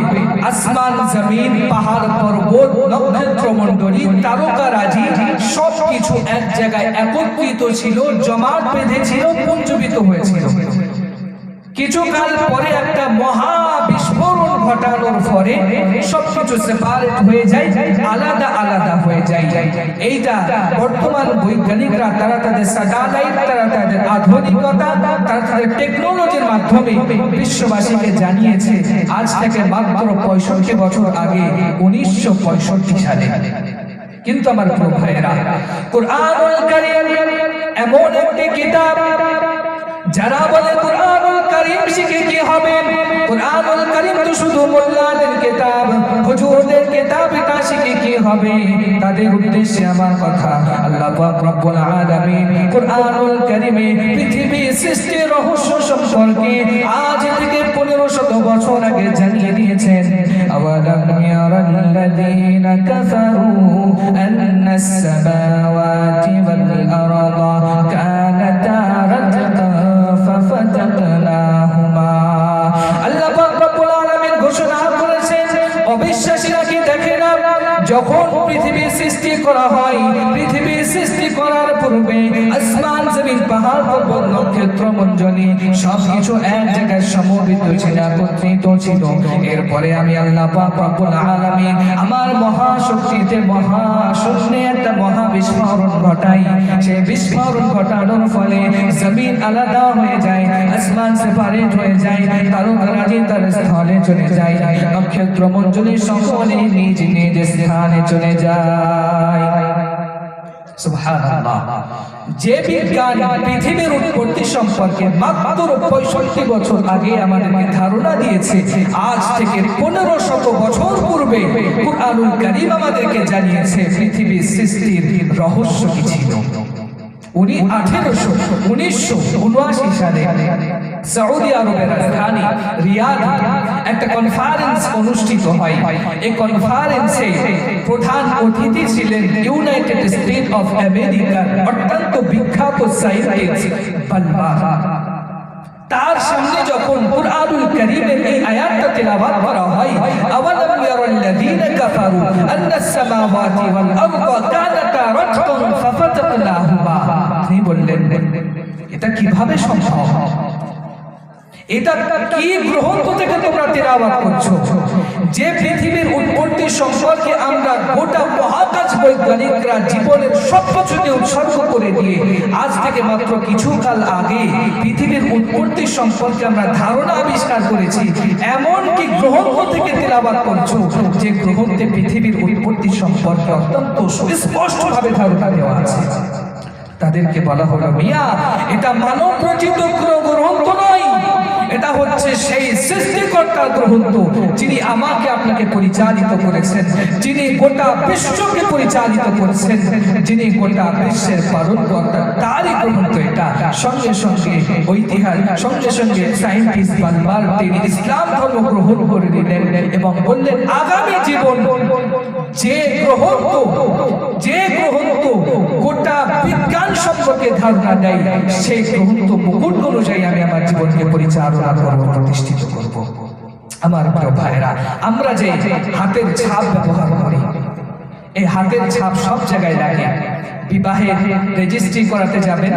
Speaker 1: আসমান, জমিন, পাহাড়, পর্বত, নক্ষত্র মণ্ডলী, তারকারাজি সবকিছু এক জায়গায় একত্রিত ছিল, জমাট বেঁধেছিল, পুঞ্জীভূত হয়েছিল। কিছুকাল পরে একটা মহা বিস্ফোরণ ঘটানোর পরে সবকিছু সেপারেট হয়ে যায়, আলাদা আলাদা হয়ে যায়। এইটা বর্তমান বৈজ্ঞানিকরা তারা তাদের স্যাটেলাইট, তারা তাদের আধুনিকতা, তারা তাদের টেকনোলজির মাধ্যমে বিশ্ববাসীকে জানিয়েছে আজ থেকে মাত্র 65 বছর আগে, 1965 সালে। কিন্তু আমার প্রিয় ভাইয়েরা, কুরআনুল কারীম এমন একটি কিতাব, যারা বলে কুরআনুল কারীম শিখে কি হবে, কুরআনুল কারীম তো শুধু মোল্লাদের কিতাব, হুজুরদের কিতাব, এটা শিখে কি হবে, তাদের উদ্দেশ্যে আমার কথা। আল্লাহ পাক রব্বুল আলামিন কুরআনুল কারীমে পৃথিবীর সৃষ্টির রহস্য সম্পর্কে আজ থেকে 1500 বছর আগে জানিয়ে দিয়েছেন। আওয়ালাম ইয়ারাল্লাযীনা কাফারু আন্নাস সামাওয়াতি ওয়াল আরদা কানাতা রাতকা ফাফাতাকনাহুমা। আল্লাহ পাক রব্বুল আলামিন ঘোষণা করেছেন, অবিশ্বাসীরা কি দেখে না, যখন পৃথিবীর সৃষ্টি করা হয়, পৃথিবীর সৃষ্টি করার পূর্বে আসমান জমিন পাহাড় পর্বত নক্ষত্র মণ্ডলী সবকিছু এক জায়গায় সমবেত ছিল, একত্রিত ছিল। এরপরে আমি আল্লাহ পাক রব্বুল আলামিন আমার মহাশক্তিতে মহাশূন্যে একটা মহা বিস্ফোরণ ঘটাই। সেই বিস্ফোরণ ঘটানোর ফলে জমিন আলাদা হয়ে যায়, আসমান সেপারেট হয়ে যায়, তারকারাজি তার স্থলে চলে যায়, নক্ষত্র মণ্ডলী সকলে নিজ নিজ স্থানে চলে যায়। সুবহানাল্লাহ। যে বিজ্ঞান পৃথিবীর উৎপত্তি সম্পর্কে মাত্র 65 বছর আগে আমাদেরকে ধারণা দিয়েছে, আজ থেকে 1500 বছর পূর্বে কুরআনুল কারীম আমাদেরকে জানিয়েছে পৃথিবীর সৃষ্টির রহস্য কি ছিল। 1979 সালে সৌদি আরবের রাজধানী রিয়াদে একটা কনফারেন্স অনুষ্ঠিত হয়। এই কনফারেন্সে প্রধান অতিথি ছিলেন ইউনাইটেড স্টেট অফ আমেরিকার অত্যন্ত বিখ্যাত সায়েন্টিস্ট বালবার। তার সামনে যখন কুরআনুল কারীমের এই আয়াতটা তেলাওয়াত করা হয়, আওয়ালাম ইয়ারাল্লাযীনা কাফারু আন্নাস সামাওয়াতি ওয়াল আরদা কানাতা রাতকান ফাফাতাকনাহুমা, তিনি বললেন এটা কিভাবে সম্ভব? এটা কি গ্রন্থ থেকে তোমরা তেলাওয়াত করছো? যে পৃথিবীর উৎপত্তি সম্পর্কে আমরা গোটা মহাকাশ বৈজ্ঞানিকরা জীবনের সবকিছুকে উৎসর্গ করে দিয়ে আজ থেকে মাত্র কিছু কাল আগে পৃথিবীর উৎপত্তি সম্পর্কে আমরা ধারণা আবিষ্কার করেছি, এমন কি গ্রন্থ থেকে তেলাওয়াত করছো যে গ্রন্থে পৃথিবীর উৎপত্তি সম্পর্কে অত্যন্ত সুস্পষ্টভাবে ধারণা দেওয়া আছে? তাদেরকে বলা হলো, মিয়া এটা মানব রচিত গ্রন্থ নয়, এটা হচ্ছে সেই সৃষ্টিকর্তার গ্রন্থ, যিনি আমাকে আপনাকে পরিচালিত করেছেন, যিনি গোটা বিশ্বকে পরিচালিত করেছেন, যিনি গোটা বিশ্বের পালনকর্তা, তারই গ্রন্থ এটা। সঙ্গে সঙ্গে ঐতিহাস সঙ্গে সঙ্গে সায়েন্টিস্ট বালবার তিনি ইসলাম ধর্ম গ্রহণ করে নিলেন এবং বললেন আগামী জীবন যে গ্রন্থ গোটা বিজ্ঞান সম্পর্কে ধারণা দেয়, সেই গ্রন্থ মুকুট অনুযায়ী আমি আমার জীবনকে পরিচালনা করব, প্রতিষ্ঠিত করব। আমার প্রিয় ভাইরা, আমরা যে হাতের ছাপ ব্যবহার করি, এই হাতের ছাপ সব জায়গায় লাগে। বিবাহে রেজিস্ট্রি করাতে যাবেন,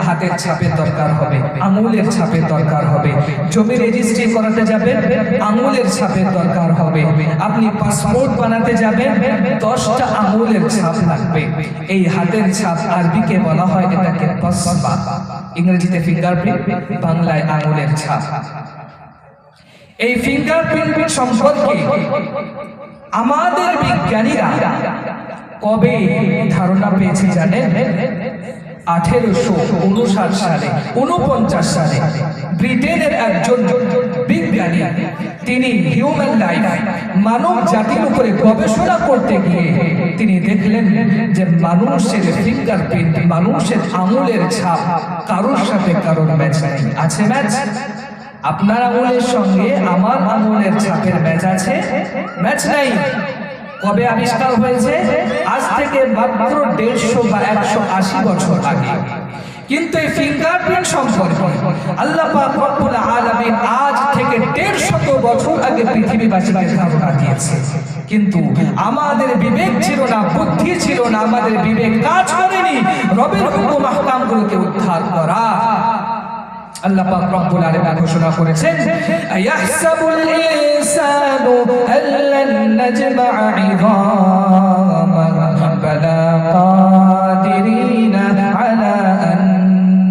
Speaker 1: হাতের ছাপের দরকার হবে, আঙুলের ছাপের দরকার হবে। জমি রেজিস্ট্রি করাতে যাবেন, আঙুলের ছাপের দরকার হবে। আপনি পাসপোর্ট বানাতে যাবেন, 10টা আঙুলের ছাপ লাগবে। এই হাতের ছাপ আরবিকে বলা হয় এটাকে বাসমা, ইংরেজিতে ফিঙ্গারপ্রিন্ট, বাংলায় আঙুলের ছাপ। এই ফিঙ্গারপ্রিন্ট সম্পর্কে আমাদের বিজ্ঞানীরা কবে ধারণা পেয়েছে জানেন? 1859 সালে, 49 সালে ব্রিটেনের একজন বিজ্ঞানী, তিনি হিউম্যান লাইফ, মানব জাতির উপরে গবেষণা করতে গিয়ে তিনি দেখলেন যে মানুষের ফিঙ্গারপ্রিন্ট, মানুষের আঙুলের ছাপ কারোর সাথে কারোর ম্যাচ নেই। আছে ম্যাচ? আপনার আঙুলের সঙ্গে আমার আঙুলের ছাপের ম্যাচ আছে? ম্যাচ নাই। কবে আবিষ্কার হয়েছে? আজ থেকে মাত্র 150 বা 180 বছর আগে। কিন্তু এই ফিঙ্গারপ্রিন্ট সম্পর্কে আল্লাহ পাক রব্বুল আলামিন আজ থেকে 150 বছর আগে পৃথিবীবাসীকে ধারণা দিয়েছে। কিন্তু আমাদের বিবেক ছিল না, বুদ্ধি ছিল না, আমাদের বিবেক কাজ করেনি রবের হুকুম আহকামগুলোকে উদ্ধার করা। আল্লাহ পাক রব্বুল আলামিন ঘোষণা করেছেন, আয়াহসাবুল ইনসানু আল্লান নাজমা'a 'ইযামা বালা কাদিরিনা আলা আন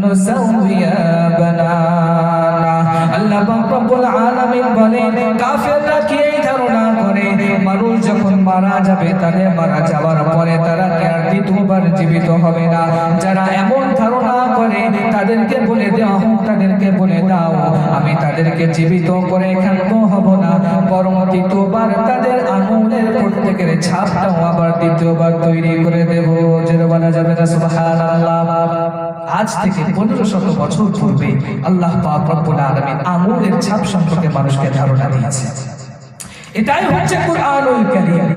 Speaker 1: নুসাউইয়া বানানা। আল্লাহ পাক রব্বুল আলামিন বলেন, কাফেররা কি এই ধারণা করে মানুষ যখন মারা যাবে, তাহলে মারা যাওয়ার পরে তারা আর দ্বিতীয়বার জীবিত হবে না? যারা এমন ধারণা করে তাদেরকে বলে দেওয়া হোক, তাদেরকে বলে দাও আমি তাদেরকে জীবিত করে ক্ষান্ত হব না, বরং দ্বিতীয়বার তাদের আঙুলের প্রত্যেকের ছাপটাও আবার দ্বিতীয়বার তৈরি করে দেব। যেটা বলা যাবে না সুবহানাল্লাহ। আজ থেকে 1500 বছর পূর্বে আল্লাহ পাক রব্বুল আলামিন আঙুলের ছাপ সম্পর্কে মানুষকে ধারণা দিয়েছে। এটাই হচ্ছে কুরআনুল কারীম।